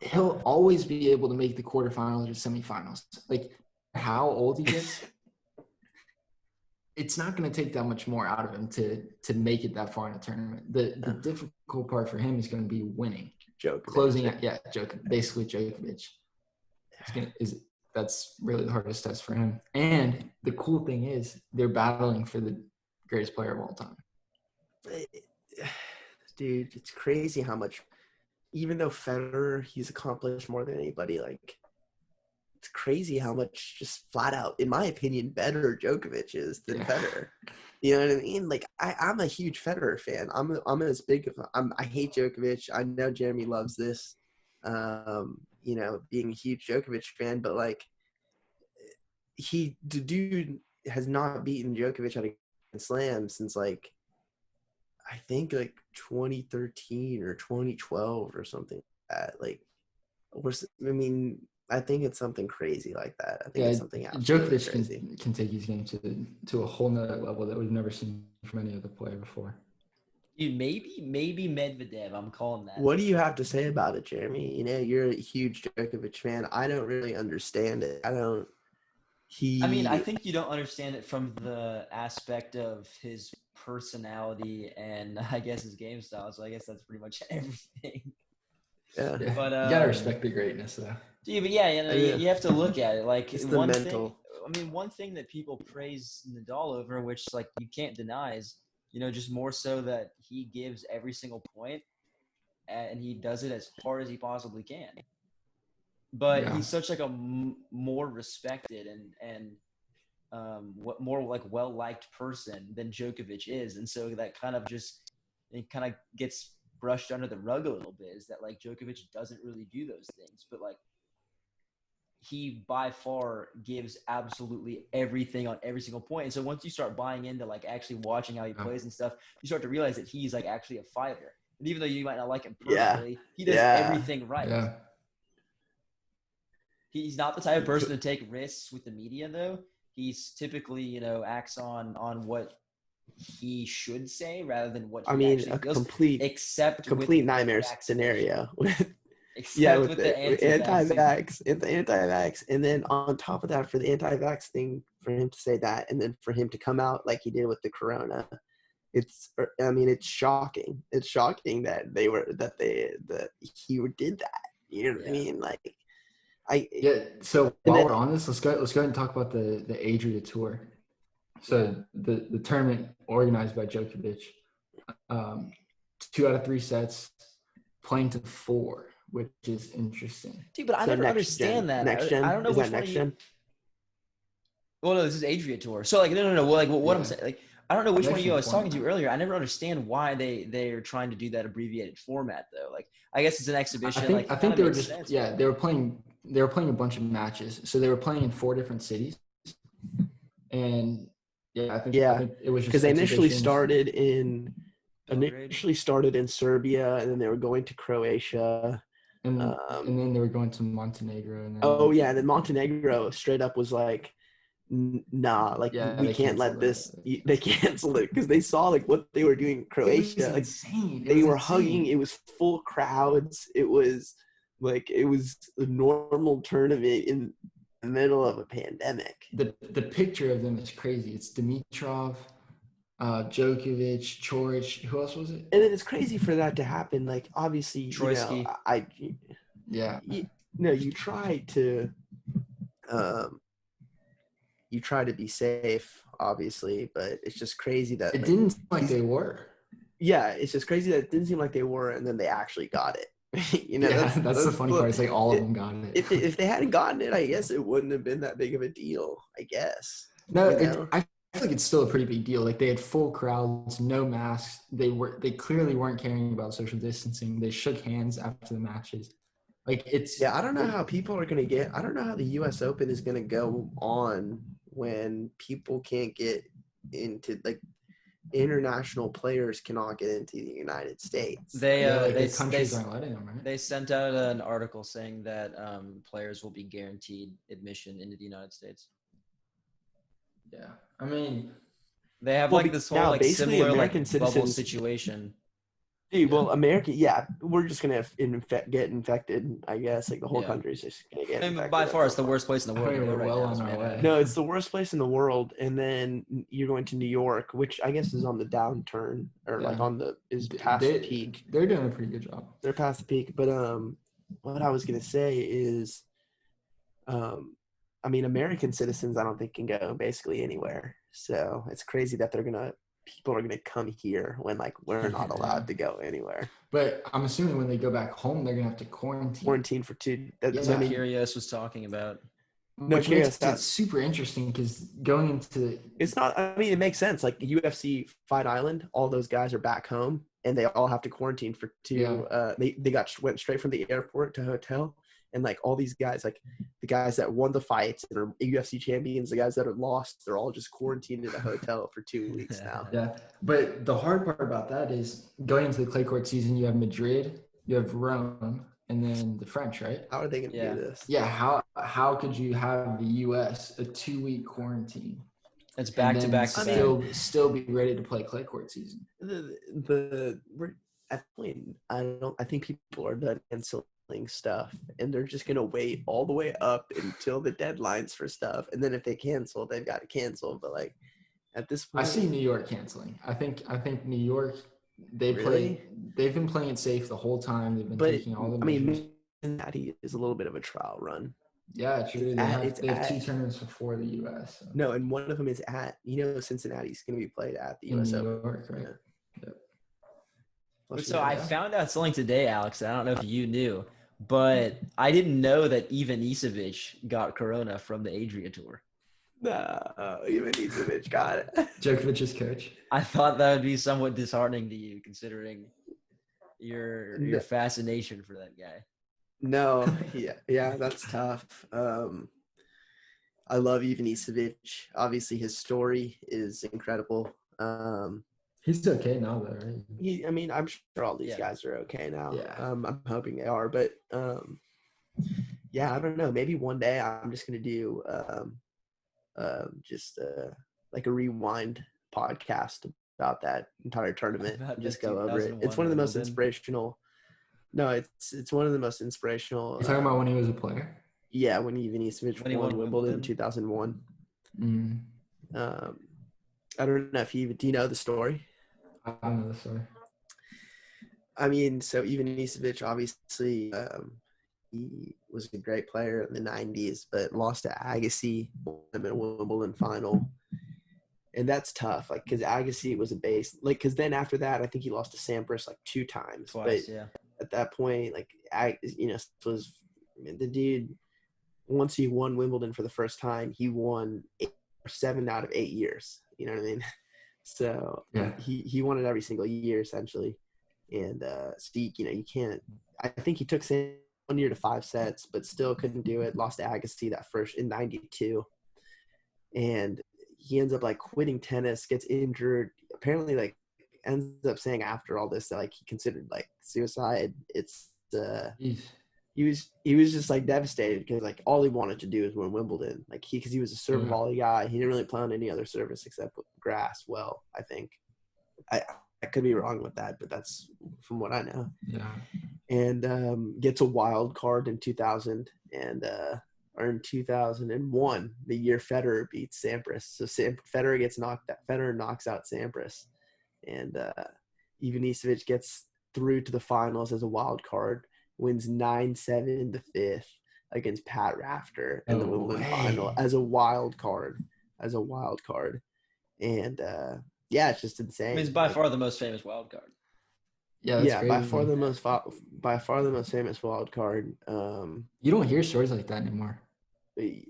B: he'll always be able to make the quarterfinals or semifinals. Like how old he gets, it's not going to take that much more out of him to make it that far in a tournament. The difficult part for him is going to be winning. Closing out, Djokovic. That's really the hardest test for him. And the cool thing is they're battling for the greatest player of all time.
C: Dude, it's crazy how much, even though Federer, he's accomplished more than anybody, like it's crazy how much just flat out, in my opinion, better Djokovic is than Federer. You know what I mean? Like I'm a huge Federer fan. I'm as big of I hate Djokovic. I know Jeremy loves this. You know, being a huge Djokovic fan, but like the dude has not beaten Djokovic at a Grand Slam since like I think like 2013 or 2012 or something like that. Like, I mean, I think it's something crazy like that. I think it's something absolutely
B: Djokovic
C: crazy.
B: can take his game to a whole nother level that we've never seen from any other player before.
A: Dude, maybe Medvedev. I'm calling that.
C: What do you have to say about it, Jeremy? You know, you're a huge Djokovic fan. I don't really understand it.
A: I mean, I think you don't understand it from the aspect of his personality and I guess his game style. So I guess that's pretty much everything.
C: Yeah.
A: But
B: you gotta respect the greatness, though.
A: Dude, but yeah, you know, you have to look at it like
C: it's the
A: one
C: mental.
A: thing. I mean, one thing that people praise Nadal over, which like you can't deny, is just more so that he gives every single point, and he does it as hard as he possibly can. But he's such like a more respected and what more like well-liked person than Djokovic is, and so that kind of gets brushed under the rug a little bit, is that like Djokovic doesn't really do those things, but like he by far gives absolutely everything on every single point. And so once you start buying into like actually watching how he plays and stuff, you start to realize that he's like actually a fighter. And even though you might not like him personally, he does everything right.
B: Yeah.
A: He's not the type of person to take risks with the media, though. He's typically, acts on what he should say rather than what he actually feels.
C: Complete nightmare scenario.
A: Except with
C: the anti-vax, and then on top of that, for the anti-vax thing, for him to say that, and then for him to come out like he did with the corona, it's shocking. It's shocking that he did that. You know what I mean? Like,
B: So while we're on this, let's go ahead and talk about the ATP Tour. So the tournament organized by Djokovic, 2 out of 3 sets, playing to 4. Which is interesting.
A: Dude, but I never understand that.
C: Next gen?
A: I don't know which one. Well, no, this is Adria Tour. So, like, no. Well, like, what I'm saying, like, I don't know which one of you I was talking to earlier. I never understand why they're trying to do that abbreviated format, though. Like, I guess it's an exhibition.
B: I think they were just they were playing a bunch of matches. So they were playing in 4 different cities, and I think it was just
C: because they initially started in Serbia, and then they were going to Croatia.
B: And then they were going to Montenegro. And
C: then, and then Montenegro straight up was like, nah, like we can't let this. They canceled it because they saw like what they were doing in Croatia. Like
B: insane.
C: They were hugging. It was full crowds. It was a normal tournament in the middle of a pandemic.
B: The picture of them is crazy. It's Dimitrov, Djokovic, Coric. Who else was it?
C: And then it's crazy for that to happen. Like, obviously,
A: Troitsky.
C: You try to be safe, obviously, but it's just crazy that
B: it didn't seem like they were.
C: Yeah, it's just crazy that it didn't seem like they were, and then they actually got it.
B: That's the funny part. It's like all of them got it.
C: If they hadn't gotten it, I guess it wouldn't have been that big of a deal. I guess.
B: No, I feel like it's still a pretty big deal. Like, they had full crowds, no masks. They clearly weren't caring about social distancing. They shook hands after the matches. Like, it's
C: I don't know how people are gonna I don't know how the U.S. Open is gonna go on when people can't get into, like, international players cannot get into the United States.
B: Countries aren't letting them, right?
A: They sent out an article saying that players will be guaranteed admission into the United States.
B: Yeah, I mean,
A: they have this whole similar American bubble situation.
C: Dude, well, we're just gonna get infected. I guess the whole country's just gonna get infected.
A: By far, it's the worst place in the world.
B: We're well on our way.
C: No, it's the worst place in the world. And then you're going to New York, which I guess is on the downturn, or past the peak.
B: They're doing a pretty good job.
C: They're past the peak, but what I was gonna say is, American citizens, I don't think can go basically anywhere. So it's crazy that people are gonna come here when we're not allowed to go anywhere.
B: But I'm assuming when they go back home, they're gonna have to quarantine.
C: Quarantine for 2.
A: That's what Kyrgios was talking about.
C: No,
B: which makes
C: curious.
B: it super interesting because going into
C: It's not. I mean, it makes sense. Like UFC Fight Island, all those guys are back home, and they all have to quarantine for two.
B: Yeah.
C: They went straight from the airport to hotel, and like all these guys, like the guys that won the fights and are UFC champions, the guys that are lost, they're all just quarantined in a hotel for 2 weeks now.
B: Yeah, but the hard part about that is going into the clay court season. You have Madrid, you have Rome, and then the French, right?
C: How are they going to do this?
B: Yeah, how could you have the U.S. a 2-week quarantine?
A: It's back to back.
B: Still be ready to play clay court season.
C: We're at the point. I think people are done canceling stuff, and they're just gonna wait all the way up until the deadlines for stuff, and then if they cancel, they've got to cancel. But like at this point,
B: I see New York canceling. I think New York. They've been playing it safe the whole time. They've been taking all the measures.
C: Cincinnati is a little bit of a trial run.
B: Yeah, true. They have 2 tournaments before the U.S. So.
C: No, and one of them is at Cincinnati's going to be played at the U.S. Open.
B: New York, right?
C: Yeah.
A: Yep. So I found out something today, Alex. I don't know if you knew, but I didn't know that Ivan Isavic got corona from the Adria Tour.
C: No, Ivan Isavic got it.
B: Djokovic's coach.
A: I thought that would be somewhat disheartening to you, considering your fascination for that guy.
C: No, yeah, that's tough. I love Ivan Isavic. Obviously, his story is incredible.
B: He's okay now, though, right?
C: I'm sure all these guys are okay now.
B: Yeah.
C: I'm hoping they are, but I don't know. Maybe one day I'm just gonna do like a rewind podcast about that entire tournament and just go over it. It's one of the most inspirational. No, it's one of the most inspirational.
B: You're talking about when he was a player?
C: Yeah, when Ivan Isavic won Wimbledon in 2001.
B: Mm.
C: I don't know if do you know the story?
B: I don't know the story.
C: I mean, so Ivan Isavic, obviously, he was a great player in the 90s, but lost to Agassi in a Wimbledon final. And that's tough, like, because Agassi was a base. Like, because then after that, I think he lost to Sampras, like, 2 times.
A: Twice,
C: but at that point, like, the dude, once he won Wimbledon for the first time, he won 7 out of 8 years. You know what I mean? So he won it every single year, essentially. And Steve, you can't – I think he took 1 year to 5 sets, but still couldn't do it. Lost to Agassi that first in 92. And he ends up, like, quitting tennis, gets injured. Apparently, like, ends up saying after all this that, like, he considered, like, suicide. It's he was just, like, devastated because, like, all he wanted to do was win Wimbledon. Like, because he was a serve volley guy. He didn't really play on any other service except grass. Well, I think I could be wrong with that, but that's from what I know.
B: Yeah.
C: And gets a wild card in 2000 or in 2001, the year Federer beats Sampras. So Federer knocks out Sampras, and Ivan Isavic gets through to the finals as a wild card, wins 9-7 in the 5th against Pat Rafter in the Wimbledon final as a wild card. And it's just insane.
A: I mean, it's by far the most famous wild card.
B: Yeah,
C: by far the most famous wild card.
B: You don't hear stories like that anymore.
C: I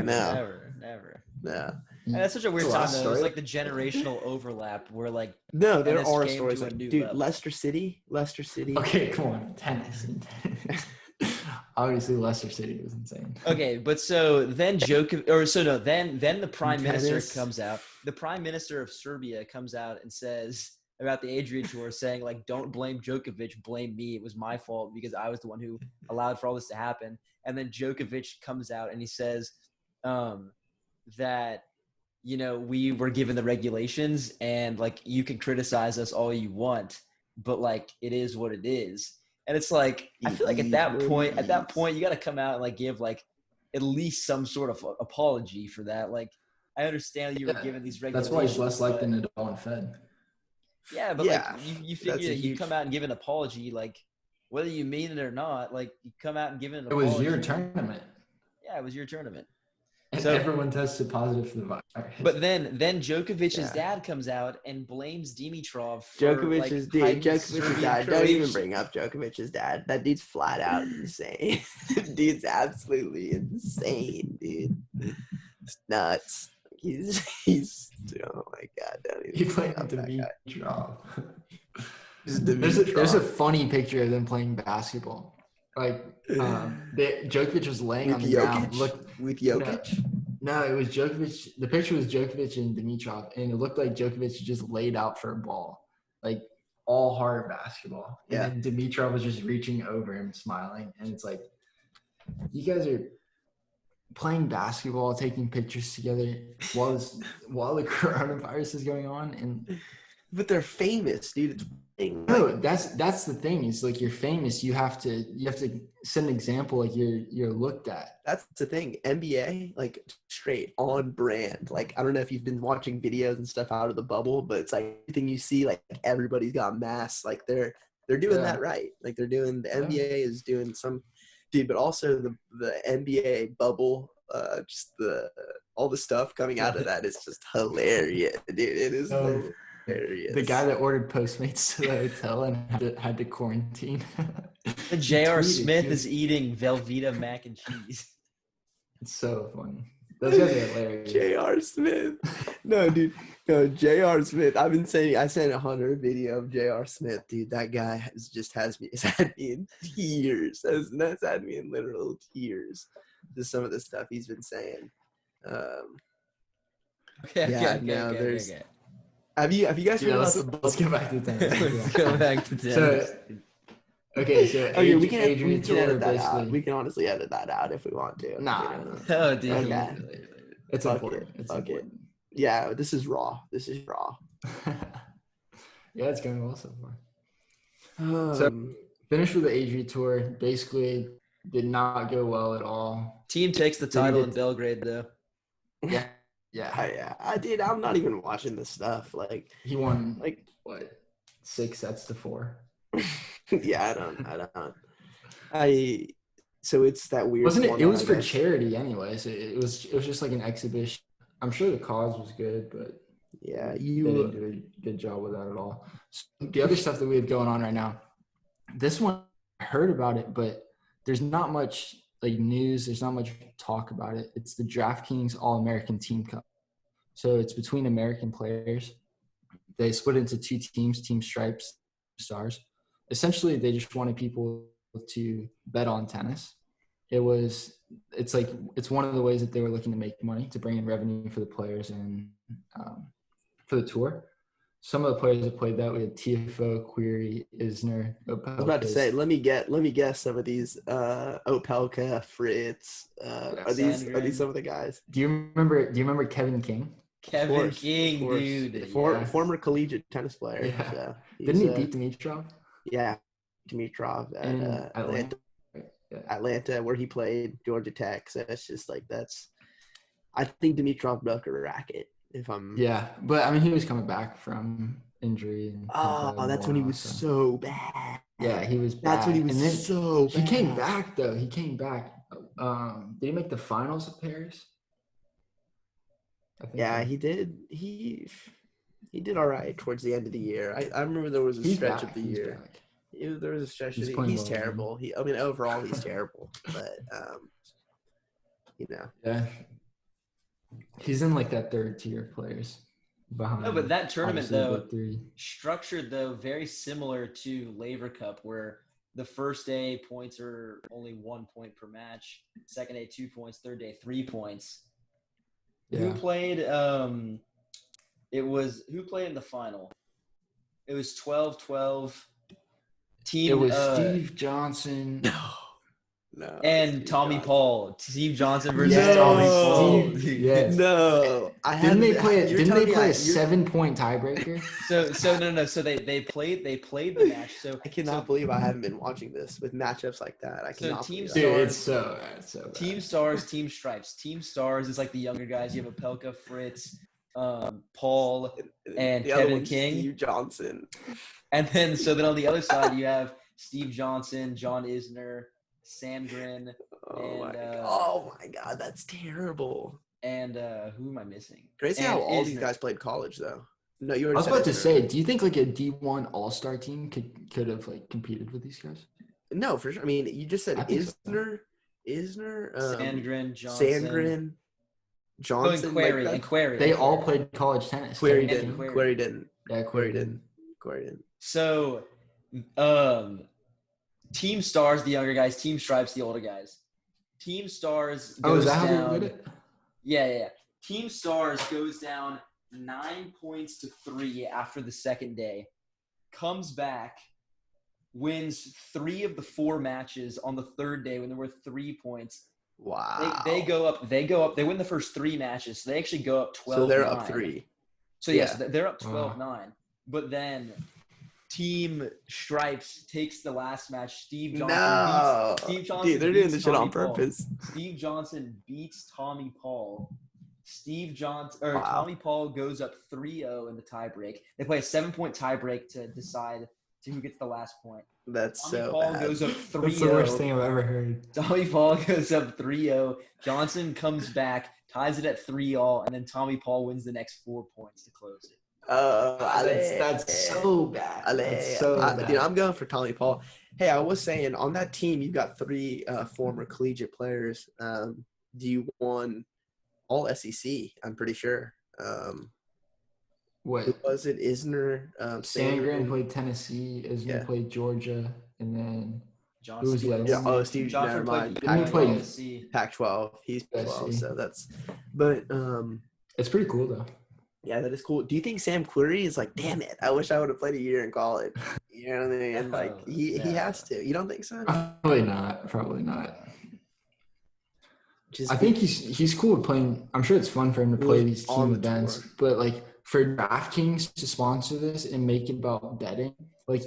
C: know.
A: Never.
C: Yeah.
A: And that's such a weird time, though. It's like the generational overlap where, like,
C: no, there are stories like, dude,
A: level.
C: Leicester City.
B: Okay, come on, tennis. Obviously, Leicester City was insane.
A: Okay, but so then then the prime minister comes out. The prime minister of Serbia comes out and says about the Adria Tour, saying, like, don't blame Djokovic, blame me. It was my fault because I was the one who allowed for all this to happen. And then Djokovic comes out and he says that, we were given the regulations and, like, you can criticize us all you want, but, like, it is what it is. And it's like, I feel like at that point, you got to come out and, like, give, like, at least some sort of apology for that. Like, I understand that you were given these regulations.
B: That's why he's less liked than Nadal and Fed.
A: Yeah, but like you figure that you come out and give an apology, like, whether you mean it or not, like, you come out and give an apology.
B: It was your tournament.
A: Yeah, it was your tournament. So
B: everyone tested positive for the virus.
A: But then Djokovic's dad comes out and blames Dimitrov for
C: Djokovic's
A: hiding
C: Djokovic's
A: Serbian
C: dad. Don't even
A: Croatian.
C: bring up Djokovic's dad. That dude's flat out insane. Dude's absolutely insane, dude. It's nuts. He's oh my god, don't even
B: He
C: bring
B: played
C: up that guy.
B: Dimitrov.
C: Just
B: There's a
C: Dimitrov.
B: funny picture of them playing basketball. Like Djokovic was laying on the ground.
C: With Jokic?
B: No, it was Djokovic. The picture was Djokovic and Dimitrov, and it looked like Djokovic just laid out for a ball, like all hard basketball. And then Dimitrov was just reaching over him, smiling. And it's like, you guys are playing basketball, taking pictures together while the coronavirus is going on,
C: But they're famous, dude.
B: No, that's the thing. Is like you're famous. You have to set an example. Like you're looked at.
C: That's the thing. NBA, like straight on brand. Like I don't know if you've been watching videos and stuff out of the bubble, but it's like everything you see, like everybody's got masks. Like they're doing that right. Like they're doing the NBA is doing some, dude. But also the NBA bubble, just all the stuff coming out of that is just hilarious, dude. It is. Hilarious.
B: The guy that ordered Postmates to the hotel and had to quarantine.
A: J.R. Smith is eating Velveeta mac and cheese.
B: It's so funny. Those guys are hilarious.
C: J.R. Smith. No, dude. No, J.R. Smith. I've been saying, I sent Hunter a video of J.R. Smith. Dude, that guy has had me in tears. That's had me in literal tears. Just some of the stuff he's been saying.
A: Okay.
C: Have you guys heard
B: let's get back to tennis.
A: Let's go back to tennis.
C: We can edit that out. We can honestly edit that out if we want to.
B: Nah.
A: Oh, dude.
C: Okay.
B: It's important. It's important.
C: Yeah, this is raw.
B: Yeah, it's going well so far. So finished with the ATP Tour. Basically, did not go well at all.
A: Team takes the title in Belgrade, though.
B: Yeah.
C: I did. I'm not even watching this stuff. Like
B: he won, like what, 6 sets to 4.
C: Yeah, I don't. So it's that weird.
B: Wasn't it? It was for charity, anyways. It was just like an exhibition. I'm sure the cause was good, but
C: yeah,
B: they didn't do a good job with that at all. So the other stuff that we have going on right now, this one I heard about it, but there's not much like news. There's not much talk about it. It's the DraftKings All-American Team Cup. So it's between American players. They split into 2 teams, Team Stripes, Stars. Essentially, they just wanted people to bet on tennis. It's one of the ways that they were looking to make money, to bring in revenue for the players and for the tour. Some of the players that played that, we had TFO, Query, Isner, Opelka.
C: I was about to say, let me guess some of these. Opelka, Fritz. Are these some of the guys?
B: Do you remember Kevin King?
A: Kevin King, dude.
C: Former collegiate tennis player.
B: Yeah.
C: So
B: didn't he beat Dimitrov?
C: Yeah, Dimitrov at Atlanta, where he played Georgia Tech. So it's just like I think Dimitrov broke a racket.
B: But I mean, he was coming back from injury.
C: That's when he was so bad.
B: Yeah, he was bad.
C: That's when he was so bad.
B: He came back, though. Did he make the finals of Paris?
C: Yeah, he did. He did all right towards the end of the year. I remember there was a stretch of the year. There was a stretch of the year. He's terrible. Overall, he's terrible. But,
B: Yeah. He's in like that third tier of players behind.
A: No, but that tournament, though, structured, though, very similar to Laver Cup, where the first day points are only 1 point per match. Second day, 2 points. Third day, 3 points. Yeah. Who played? Who played in the final? It was 12-12.
B: It was Steve Johnson.
C: No.
A: And Tommy Paul. Steve Johnson versus Tommy Paul.
B: Yes.
C: No.
B: Didn't they play a 7-point tiebreaker?
A: No. So they played the match. So
C: I cannot believe I haven't been watching this with matchups like that. I cannot.
A: So Team
C: Stars,
A: Stars,
B: it's so bad.
A: Team Stars, Team Stripes. Team Stars is like the younger guys. You have Opelka, Fritz, Paul, and
C: the
A: Kevin King.
C: Steve Johnson.
A: And then on the other side you have Steve Johnson, John Isner, Sam Grin.
C: Oh my god, that's terrible.
A: and who am I missing?
C: Crazy
A: And
C: how all these
A: Isner.
C: guys played college though. No, you
B: I
C: already
B: was
C: said
B: about to
C: Isner.
B: say, do you think like a D1 All-Star team could have like competed with these guys?
C: No, for sure. I mean, you just said
B: I think so.
C: Isner,
A: Sandgren, Johnson.
C: Sandgren,
A: Oh,
C: Johnson.
A: and Query.
C: Like,
A: And Query.
B: They
A: and
B: all
A: Query.
B: played college tennis.
C: Query
B: Terry
C: didn't.
B: King.
C: Query didn't.
B: Yeah,
C: Query didn't. Query didn't.
A: So, Team Stars, the younger guys. Team Stripes, the older guys. Team Stars
B: Oh,
A: goes
B: is that how
A: down.
B: they did it?
A: Yeah. Team Stars goes down 9 points to 3 after the second day. Comes back, wins 3 of the 4 matches on the third day when there were 3 points.
C: Wow.
A: They go up. They win the first 3 matches. So they actually go up 12-9.
C: So they're up 3.
A: So
C: Yeah.
A: yes, they're up 12-9. But then Team Stripes takes the last match. Steve Johnson beats
C: Dude, they're doing this shit on
A: Tommy Paul.
C: purpose.
A: Steve Johnson beats Tommy Paul.
C: Wow.
A: Tommy Paul goes up 3-0 in the tiebreak. They play a 7-point tiebreak to decide who gets the last point.
C: That's
A: Tommy
C: so
A: Paul
C: bad.
A: goes up 3-0.
B: That's the worst thing I've ever heard.
A: Tommy Paul goes up 3-0. Johnson comes back, ties it at 3-all, and then Tommy Paul wins the next 4 points to close it.
B: That's so bad. That's so bad.
C: Dude, I'm going for Tommy Paul. Hey, I was saying on that team, you got 3 former collegiate players. Do you won all SEC? I'm pretty sure.
B: What?
C: Who was it? Isner,
B: Sandgren played Tennessee. Isner played Georgia, and then who was the other
C: Yeah.
B: one?
C: Oh, Steve.
A: Johnson
C: Never mind.
B: Didn't he play
C: Pac-12. He's Pac-12, so that's. But
B: It's pretty cool though.
C: yeah, that is cool. Do you think Sam Querrey is like, damn it, I wish I would have played a year in college? You know what I mean? Like he has to. You don't think so?
B: Probably not. Probably not.
C: Just
B: I think he's cool with playing. I'm sure it's fun for him to play these team events, but like for DraftKings to sponsor this and make it about betting, like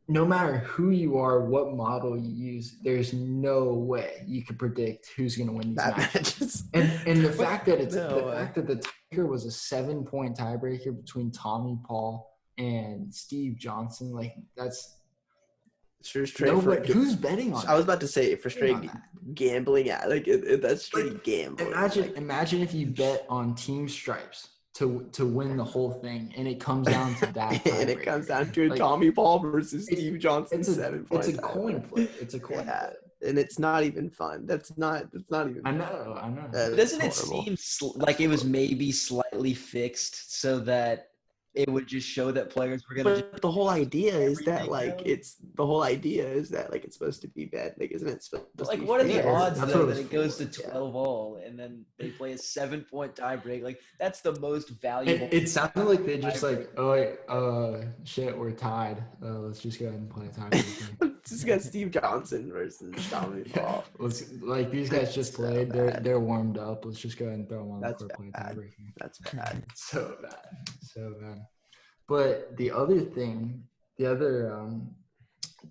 B: no matter who you are, what model you use, there's no way you can predict who's going to win these matches. And the fact that fact that the tiger was a 7-point tiebreaker between Tommy Paul and Steve Johnson, like that's
C: sure straight.
B: Who's betting on?
C: I was about to say for straight gambling. Yeah, like that's straight gambling.
B: Imagine if you bet on Team Stripes to win the whole thing, and it comes down to that.
C: And it comes down to a Tommy Paul versus Steve Johnson 7-point.
B: It's a coin flip. It's a coin flip.
C: And it's not even fun. That's not even.
B: I know.
A: Doesn't it seem like it was maybe slightly fixed so that it would just show that players were gonna?
C: But the whole idea is that it's supposed to be bad. Like, isn't it supposed to be
A: what are the
C: fair?
A: odds though that it goes to 12-all and then they play a 7-point tiebreak? Like that's the most valuable.
B: It sounded like they just shit, we're tied. Let's just go ahead and play a tiebreak.
C: Just got Steve Johnson versus Tommy Paul.
B: Like these guys just played. They're warmed up. Let's just go ahead and throw them on the court play tiebreak.
C: That's bad.
B: So bad. But the other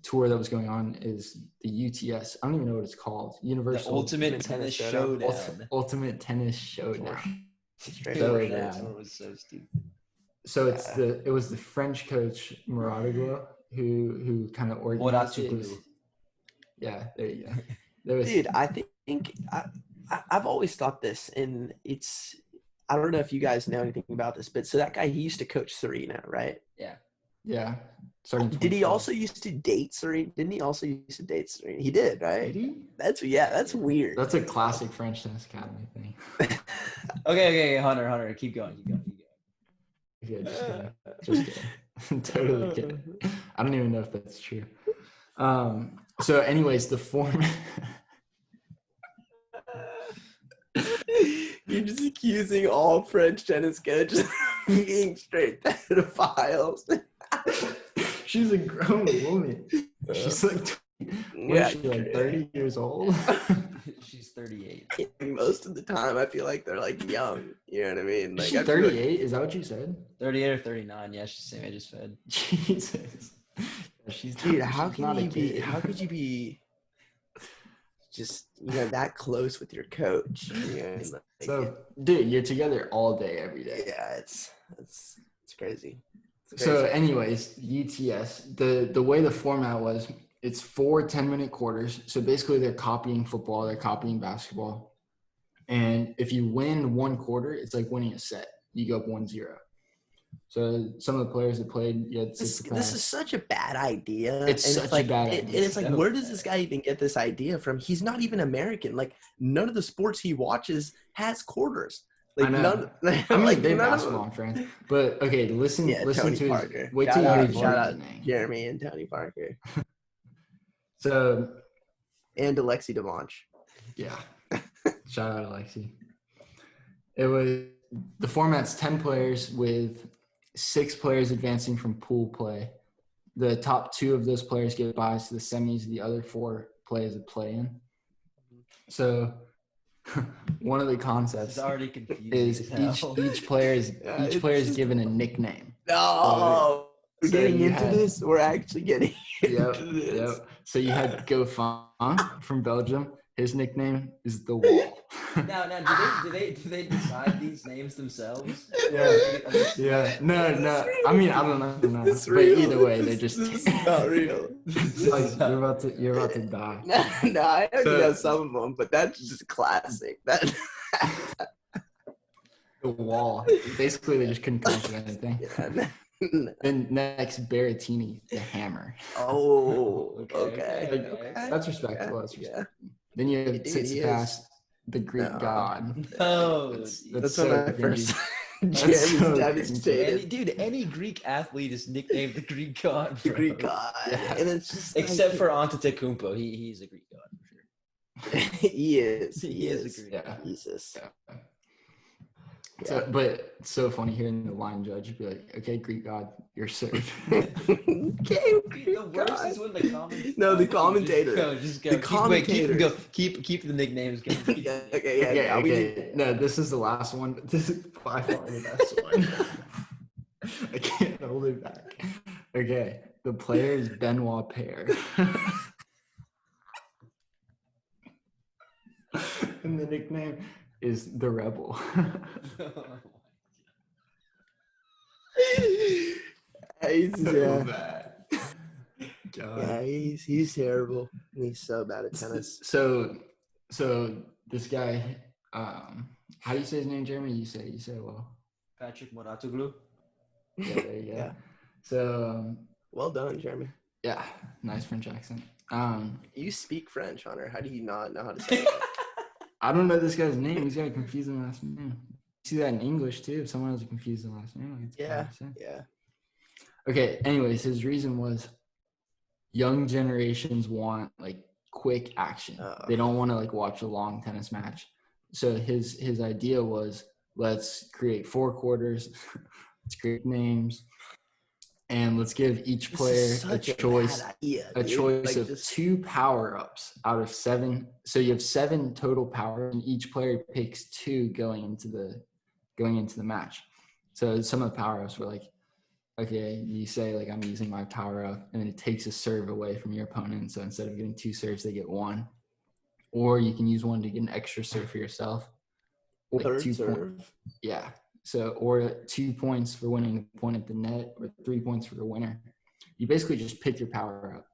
B: tour that was going on is the UTS. I don't even know what it's called. Universal
A: the Ultimate Tennis Showdown.
B: Ultimate Tennis Showdown.
A: It was so stupid.
B: So it was the French coach Moradoglu who kind of organized it. Yeah, there you go.
C: Dude, I think I've always thought this, and I don't know if you guys know anything about this, but so that guy, he used to coach Serena, right?
B: Yeah.
C: Did he also used to date Serena? Didn't he also used to date Serena? He did, right?
B: Did he?
C: That's weird.
B: That's a classic French Tennis Academy thing.
A: Okay, Hunter, keep going.
B: Yeah, just kidding. Totally kidding. I don't even know if that's true. So anyways, the format.
C: You're just accusing all French tennis coaches of being straight pedophiles.
B: She's a grown woman. She's like, like 30 years old?
A: She's 38.
C: Most of the time, I feel like they're like young. You know what I mean? Like,
B: she's 38? Is that what you said?
A: 38 or 39. Yeah, she's the same age as Fed.
B: Jesus.
C: Dude, how could you be just that close with your coach?
B: So, dude, you're together all day, every day.
C: Yeah, it's crazy.
B: So, anyways, UTS, the way the format was, it's 4 10-minute quarters. So basically, they're copying football, they're copying basketball, And if you win one quarter, it's like winning a set. You go up 1-0. So some of the players that played, you had
C: This is such a bad idea.
B: It's such a bad idea.
C: And it's like, where does this guy even get this idea from? He's not even American. Like, none of the sports he watches has quarters. Like,
B: I know.
C: none.
B: I mean,
C: like,
B: they're
C: none of
B: basketball friends. But okay, listen
C: Tony
B: to
C: Parker.
B: his. Wait till you hear his reasoning.
C: Jeremy and Tony Parker
B: So
C: and Alexi DeMonch.
B: yeah, shout out Alexi. It was the format's 10 players with 6 players advancing from pool play. The top 2 of those players get buys to the semis. The other 4 play as a play-in. So one of the concepts
A: already confusing
B: is each player is given a nickname.
C: No, we're getting
B: you
C: into
B: had-
C: this. We're actually getting
B: Yep,
C: into this.
B: yep. So you had Gofan from Belgium. His nickname is the Wall.
A: Now, do they decide these names themselves?
B: Yeah. No. I mean, I don't know.
C: This is
B: But
C: real.
B: either way, they're just
C: This is not real.
B: like you're about to die.
C: No, I already
B: So-
C: know some of them, but that's just classic. That.
B: The Wall. Basically, they just couldn't come up with anything.
C: Yeah.
B: Then next, Berrettini, the Hammer.
C: Oh,
A: Okay.
C: okay.
B: That's respectable. That's
C: Yeah.
B: respectable. Then you have
C: Dude, he
B: Tsitsipas, the Greek
C: No.
B: god.
A: Oh,
C: That's
B: so
C: when I
B: cringy.
C: first.
B: That's
C: Jeremy's
B: so
C: devastated.
A: any Greek athlete is nicknamed the Greek god.
C: The
A: Bro.
C: Greek god,
B: Yeah.
C: and it's just
A: Except for Antetokounmpo, he's a Greek god for sure.
C: he is.
A: He is a Greek
B: Yeah.
C: Jesus.
B: Yeah. So, but it's so funny hearing the line judge be like, "Okay, Greek god, you're served."
C: Okay,
A: The
C: Greek
A: worst
C: god.
A: is when the commentators.
C: No, the commentator.
A: Just go.
C: The
A: Keep the nicknames going.
C: Yeah, okay. We need,
B: Okay. No, this is the last one. This is by far the best one. I can't hold it back. Okay, the player is Benoit Paire. And the nickname is the Rebel.
C: he's,
B: So bad. God.
C: yeah, he's terrible. He's so bad at tennis.
B: So this guy, how do you say his name, Jeremy? You say it well.
A: Patrick Moratoglu.
B: Yeah, there you go.
C: Yeah.
B: So
C: Well done, Jeremy.
B: yeah, nice French accent.
C: You speak French, Hunter. How do you not know how to say that?
B: I don't know this guy's name. He's got a confusing last name. You see that in English too. If someone has a confusing last name, like, it's
C: Yeah,
B: hard to say.
C: yeah.
B: Okay. Anyways, his reason was young generations want like quick action.
C: Oh.
B: They don't want to like watch a long tennis match. So his idea was, let's create 4 quarters, let's create names, and let's give each
C: This
B: player
C: is
B: a
C: such
B: choice.
C: bad idea,
B: A
C: dude.
B: choice
C: Like,
B: of
C: this-
B: 2 power-ups out of 7. So you have 7 total power, and each player picks 2 going into the match. So some of the power-ups were like, okay, you say like, I'm using my power-up, and then it takes a serve away from your opponent. So instead of getting 2 serves, they get 1. Or you can use 1 to get an extra serve for yourself. Like
C: Third
B: 2
C: serve.
B: Yeah. So, or 2 points for winning the point at the net, or 3 points for the winner. You basically just pick your power up,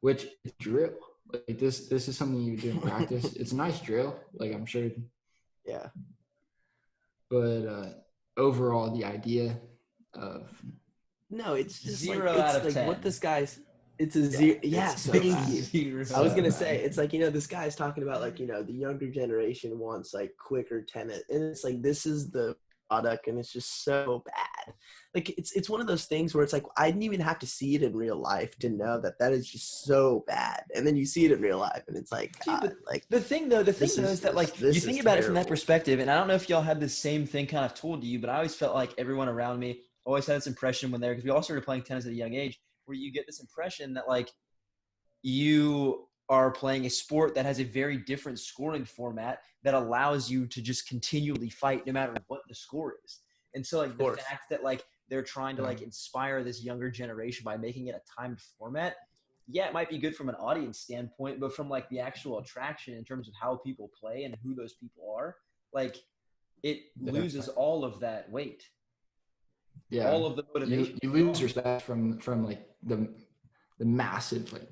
B: which is drill. Like this is something you do in practice. It's a nice drill, like I'm sure.
C: Yeah.
B: But overall, the idea of
C: No, it's just
A: 0
C: like,
A: out
C: it's
A: of
C: like
A: 10.
C: what this guy's. It's a 0. Yeah,
B: it's so
C: thank
B: bad.
C: you.
A: 0.
C: I was gonna
B: bad.
C: say, it's like, this guy's talking about like, the younger generation wants like quicker tennis, and it's like, this is the product, and it's just so bad. Like it's one of those things where it's like, I didn't even have to see it in real life to know that is just so bad, and then you see it in real life, and it's like,
A: See,
C: God,
A: but
C: like
A: The thing though
C: This
A: is that like
C: this
A: you
C: is
A: think about it from that
C: terrible.
A: perspective, and I don't know if y'all had the same thing kind of told to you, but I always felt like everyone around me always had this impression when because we all started playing tennis at a young age, where you get this impression that like you are playing a sport that has a very different scoring format that allows you to just continually fight no matter what the score is. And so like the
C: course.
A: fact that like they're trying to like inspire this younger generation by making it a timed format, yeah, it might be good from an audience standpoint, but from like the actual attraction in terms of how people play and who those people are, like it loses all of that weight.
B: yeah,
A: All of the motivation.
B: you lose respect from like the massive like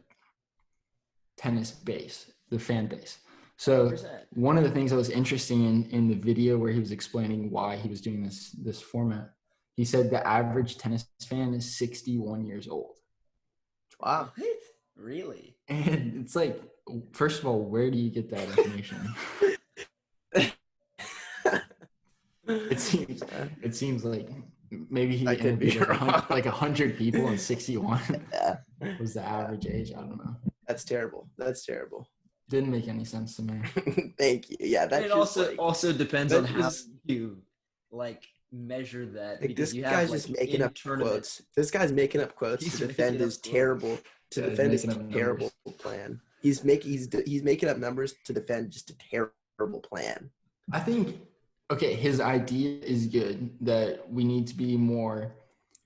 B: tennis base, the fan base. So
A: 100%.
B: one of the things that was interesting in the video where he was explaining why he was doing this format, he said the average tennis fan is 61 years old.
C: Wow.
A: What? Really?
B: And it's like, first of all, where do you get that information? It seems like maybe he
C: I could be
B: interviewed
C: wrong.
B: like 100 people and 61
C: Yeah.
B: was the average age. I don't know.
C: That's terrible. That's terrible.
B: Didn't make any sense to me.
C: Thank you. Yeah,
A: And
C: that's
A: it
C: just
A: also depends
C: that
A: on how
C: just-
A: you like measure that,
C: like
A: because
C: this
A: you
C: guy's
A: have like
C: just making
A: in
C: up
A: tournament.
C: quotes. This guy's making up quotes
A: He's
C: to defend
A: making up
C: his
A: quotes.
C: terrible
B: Yeah, he's making up
C: terrible plan. He's making up numbers to defend just a terrible plan.
B: I think, okay, his idea is good that we need to be more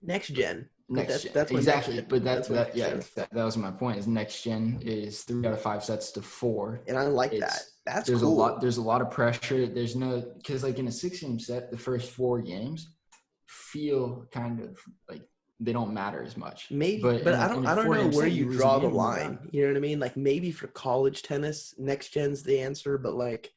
C: Next gen.
B: next gen.
C: That's what
B: Exactly.
C: next gen-
B: But
C: that's what next gen is.
B: that was my point. Is next gen is 3 out of 5 sets to 4.
C: And I like that.
B: It's-
C: That's
B: there's
C: cool.
B: there's a lot of pressure. There's no, because like in a 6-game set, the first 4 games feel kind of like they don't matter as much.
C: Maybe,
B: but
C: but
B: in a-
C: I
B: in
C: don't
B: a
C: I don't
B: 4-game
C: know where
B: set,
C: you
B: lose a
C: draw the
B: game, you're
C: line.
B: done.
C: You know what I mean? Like maybe for college tennis, next gen's the answer, but like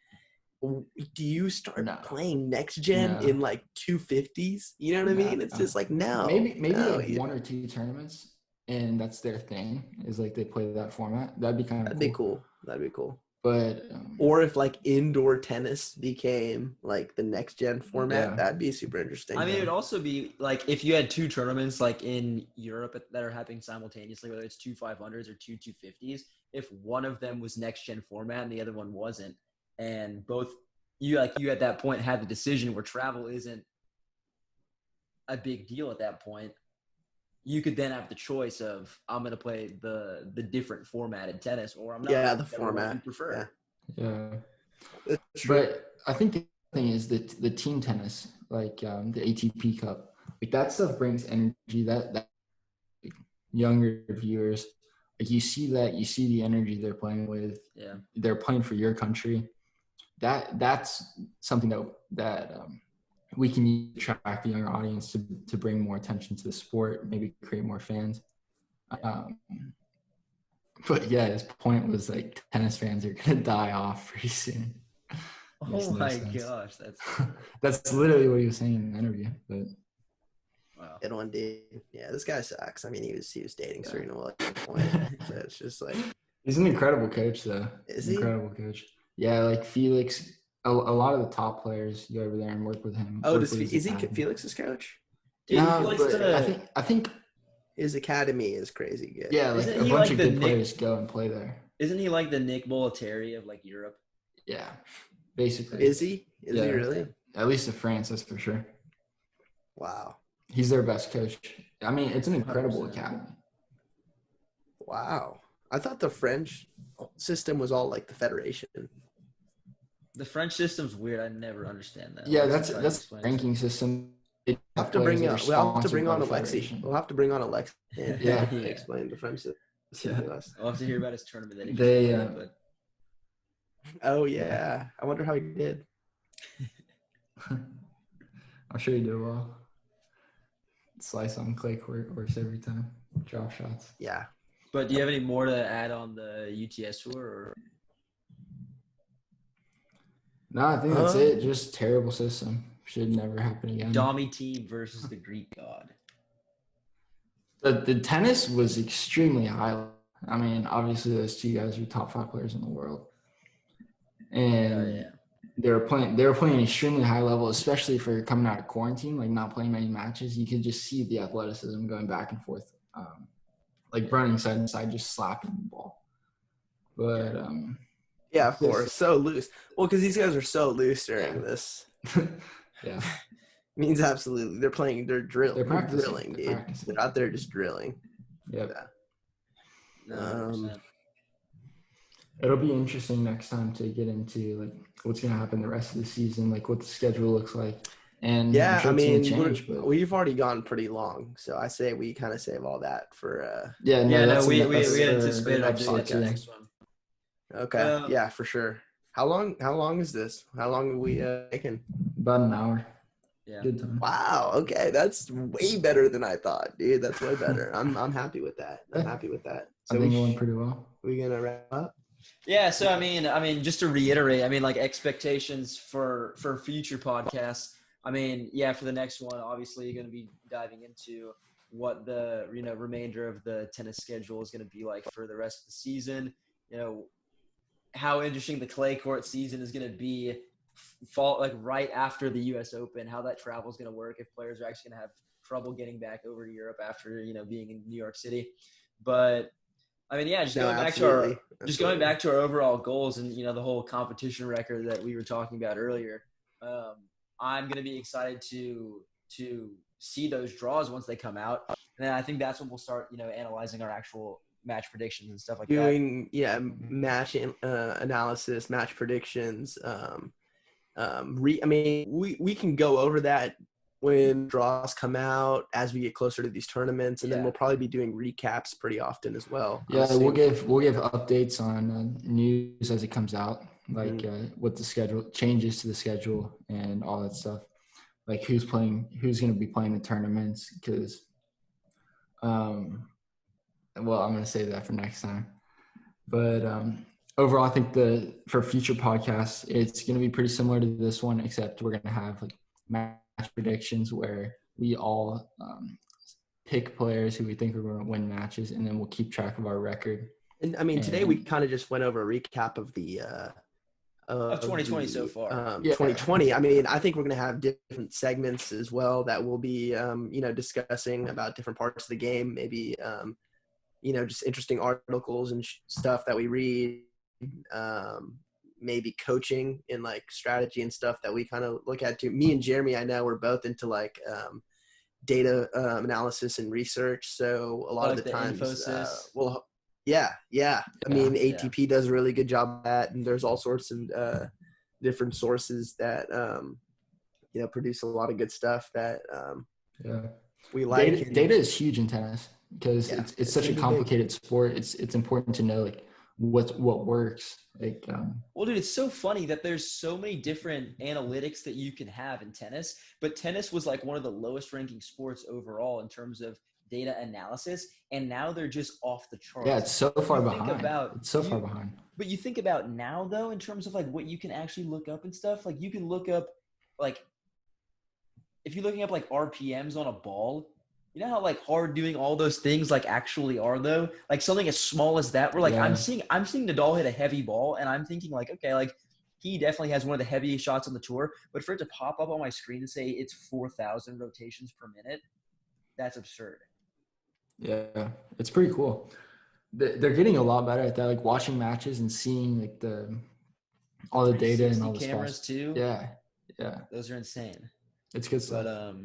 C: do you start
B: No.
C: playing next gen
B: No.
C: in like 250s? You know what I
B: No,
C: mean? It's
B: no.
C: just like no.
B: Maybe
C: no,
B: like 1 or 2 tournaments, and that's their thing. Is like they play that format. That'd be kind of
C: that'd be cool. That'd be cool.
B: But
C: Or if like indoor tennis became like the next gen format,
B: Yeah.
C: that'd be super interesting.
A: I mean, it would also be like if you had 2 tournaments like in Europe that are happening simultaneously, whether it's 2 500s or 2 250s. If one of them was next gen format and the other one wasn't, and both you at that point had the decision where travel isn't a big deal at that point, you could then have the choice of I'm going to play the different format in tennis, or I'm not.
C: Yeah, the
A: whichever one
C: format.
A: you prefer.
B: yeah.
C: That's true.
B: But I think the thing is that the team tennis, like the ATP Cup, like that stuff brings energy. That younger viewers, like you see the energy they're playing with.
A: Yeah.
B: They're playing for your country. That's something that we can use to attract the younger audience to bring more attention to the sport, maybe create more fans. But yeah, his point was like tennis fans are gonna die off pretty soon. Makes
A: Oh
B: no
A: my
B: sense.
A: gosh, that's
B: That's literally what he was saying in the interview. But
A: wow.
C: Good one, dude. Yeah, this guy sucks. I mean, he was dating
B: Yeah.
C: Serena Williams at one point. So it's just like,
B: he's an incredible coach, though.
C: Is he?
B: Incredible coach. Yeah, like Felix. A lot of the top players go over there and work with him.
C: oh,
B: work with his
C: is he
B: academy.
C: Felix's coach?
A: Dude,
B: No,
A: Felix
B: but
A: the-
B: I think
C: His academy is crazy good.
B: yeah, like
A: Isn't
B: a
A: he
B: bunch
A: like
B: of
A: the
B: good
A: Nick-
B: players go and play there.
A: Isn't he like the Nick Bollettieri of like Europe?
B: Yeah, basically.
C: Is he? Is he
B: Yeah.
C: really?
B: At least in France, that's for sure.
C: Wow.
B: He's their best coach. I mean, it's an incredible
A: 100%.
B: academy.
C: Wow. I thought the French system was all like the federation.
A: The French system's weird. I never understand that.
B: Yeah,
A: Like,
B: that's
A: sometimes
B: that's the
A: explain it.
B: ranking system. We'll
C: We'll have to bring on Alexi. We'll have to bring on Alexi. And
B: Yeah.
C: to explain the French system to us.
A: I'll have to hear about his tournament that he
B: They,
A: just played, but
C: Oh yeah. I wonder how he did.
B: I'm sure you do well. Slice on clay court works every time. Drop shots.
C: Yeah.
A: But do you have any more to add on the UTS tour? Or
B: No, I think that's it. Just terrible system. Should never happen again.
A: Domi team versus the Greek god?
B: The tennis was extremely high. I mean, obviously those 2 guys are top 5 players in the world, and
A: Oh, yeah.
B: they were playing extremely high level, especially for coming out of quarantine, like not playing many matches. You could just see the athleticism going back and forth, like running side to side, just slapping the ball. But
C: Yeah, of course. So loose. Well, because these guys are so loose during this.
B: yeah,
C: Means absolutely. They're playing. They're drilling.
B: They're
C: They're
B: practicing.
C: drilling,
B: They're
C: dude.
B: practicing.
C: They're out there just drilling.
B: yep.
A: No,
C: Um,
A: 100%.
B: It'll be interesting next time to get into like what's going to happen the rest of the season, like what the schedule looks like. And
C: Yeah,
B: I'm sure
C: I
B: it's gonna
C: mean,
B: change, but
C: we've already gone pretty long, so I say we kind of save all that for.
B: yeah,
A: Yeah, no,
B: that's
A: we
B: that's
A: had
B: for
A: anticipated on doing
B: episode
A: that the
B: 2.
A: next one.
C: Okay, yeah, for sure. How long is this? How long are we taking?
B: About an hour.
A: Yeah.
B: Good time.
C: Wow. Okay, that's way better than I thought, dude. That's way better. I'm happy with that. I'm happy with that.
B: I
C: So
B: think it went pretty well.
C: we gonna wrap up?
A: Yeah, so I mean, just to reiterate, I mean, like expectations for future podcasts. I mean, yeah, for the next one, obviously, you're going to be diving into what the remainder of the tennis schedule is going to be like for the rest of the season. You know, how interesting the clay court season is going to be, fall like right after the U.S. Open. How that travel is going to work, if players are actually going to have trouble getting back over to Europe after being in New York City, but. I mean, yeah,
C: No, absolutely.
A: Going back to our overall goals and the whole competition record that we were talking about earlier. I'm going to be excited to see those draws once they come out, and then I think that's when we'll start analyzing our actual match predictions and stuff like that.
C: Doing match analysis, match predictions. I mean, we can go over that when draws come out as we get closer to these tournaments, and then we'll probably be doing recaps pretty often as well.
B: Yeah, we'll give updates on news as it comes out, like what the schedule changes to the schedule and all that stuff, like who's going to be playing the tournaments. Because, well, I'm going to save that for next time. But overall, I think for future podcasts, it's going to be pretty similar to this one, except we're going to have like match predictions where we all pick players who we think are going to win matches, and then we'll keep track of our record.
C: And I mean, today we kind of just went over a recap of the
A: of 2020 so far.
C: 2020. I mean, I think we're going to have different segments as well that we'll be discussing about different parts of the game, maybe just interesting articles and stuff that we read, maybe coaching and like strategy and stuff that we kind of look at too. Me and Jeremy, I know we're both into like data analysis and research. So a lot of the times, I mean, ATP does a really good job of that, and there's all sorts of different sources that produce a lot of good stuff that we like.
B: Data is huge in tennis because it's such a complicated sport. It's important to know like what works. Like,
A: well, dude, it's so funny that there's so many different analytics that you can have in tennis, but tennis was like one of the lowest ranking sports overall in terms of data analysis, and now they're just off the charts.
B: Yeah, it's so far behind.
A: But you think about now, though, in terms of like what you can actually look up and stuff. Like you can look up, like if you're looking up like RPMs on a ball, you know how like hard doing all those things like actually are though. Like something as small as that, where like I'm seeing Nadal hit a heavy ball, and I'm thinking like, okay, like he definitely has one of the heaviest shots on the tour. But for it to pop up on my screen and say it's 4,000 rotations per minute, that's absurd.
B: Yeah, it's pretty cool. They're getting a lot better at that, like watching matches and seeing like all the data and all the
A: cameras too.
B: Yeah,
A: those are insane.
B: It's good stuff.
A: But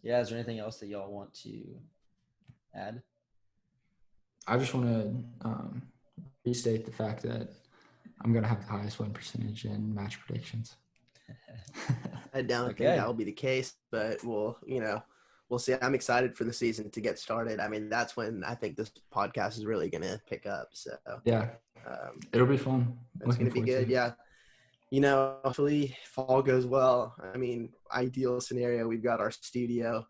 A: yeah, is there anything else that y'all want to add?
B: I just want to restate the fact that I'm gonna have the highest win percentage in match predictions.
C: I don't think that will be the case, but we'll see. I'm excited for the season to get started. I mean, that's when I think this podcast is really going to pick up. So
B: it'll be fun.
C: It's going to be good. Yeah. Hopefully fall goes well. I mean, ideal scenario, we've got our studio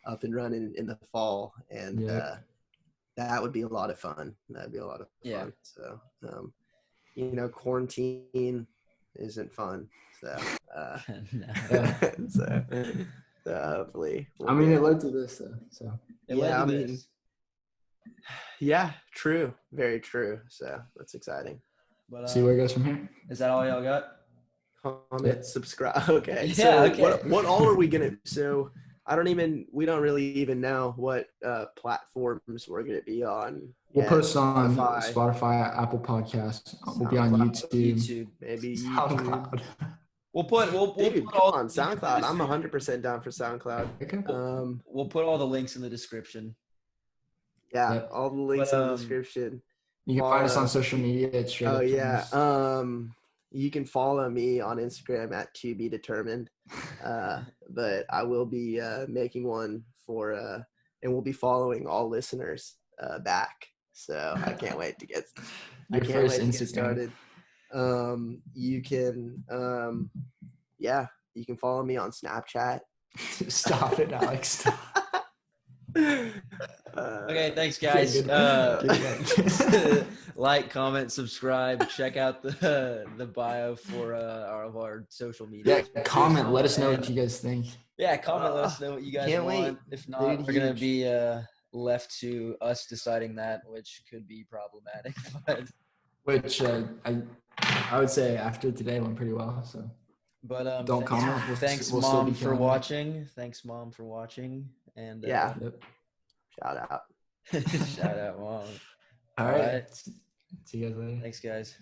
C: up and running in the fall, and that would be a lot of fun. That'd be a lot of fun. So, quarantine isn't fun. So, so hopefully.
B: It led to this, though. So
C: true, very true. So that's exciting.
B: But see where it goes from here.
A: Is that all y'all got?
C: Comment, subscribe. Okay.
A: Yeah. Okay.
C: What all are we gonna? So we don't really even know what platforms we're gonna be on.
B: We'll post on Spotify, Apple Podcasts. We'll be on YouTube,
C: maybe
B: SoundCloud.
A: We'll put
C: all on SoundCloud. I'm 100% down for SoundCloud.
B: Okay.
A: We'll put all the links in the description.
C: Yeah, all the links in the description.
B: You can find us on social media.
C: You can follow me on Instagram at to be determined. But I will be making one and we'll be following all listeners back. So I can't wait to get started. You can you can follow me on Snapchat.
B: Stop it, Alex. Stop.
A: Okay, thanks guys.
B: good one.
A: Like, comment, subscribe. Check out the bio for our social media.
B: Yeah, comment. Let us know what you guys think.
A: Yeah, comment. Let us know what you guys
C: Can't
A: want.
C: wait.
A: If not,
C: Dude,
A: we're gonna
C: huge.
A: be left to us deciding that, which could be problematic. But
B: Which I would say after today went pretty well. So don't
A: thanks,
B: comment.
A: thanks
B: We'll still
A: mom
B: be
A: for
B: killing it.
A: watching. Thanks mom for watching. And
C: Yeah.
B: Yep.
C: Shout out.
A: shout out mom.
B: All right. See you guys later.
A: Thanks guys.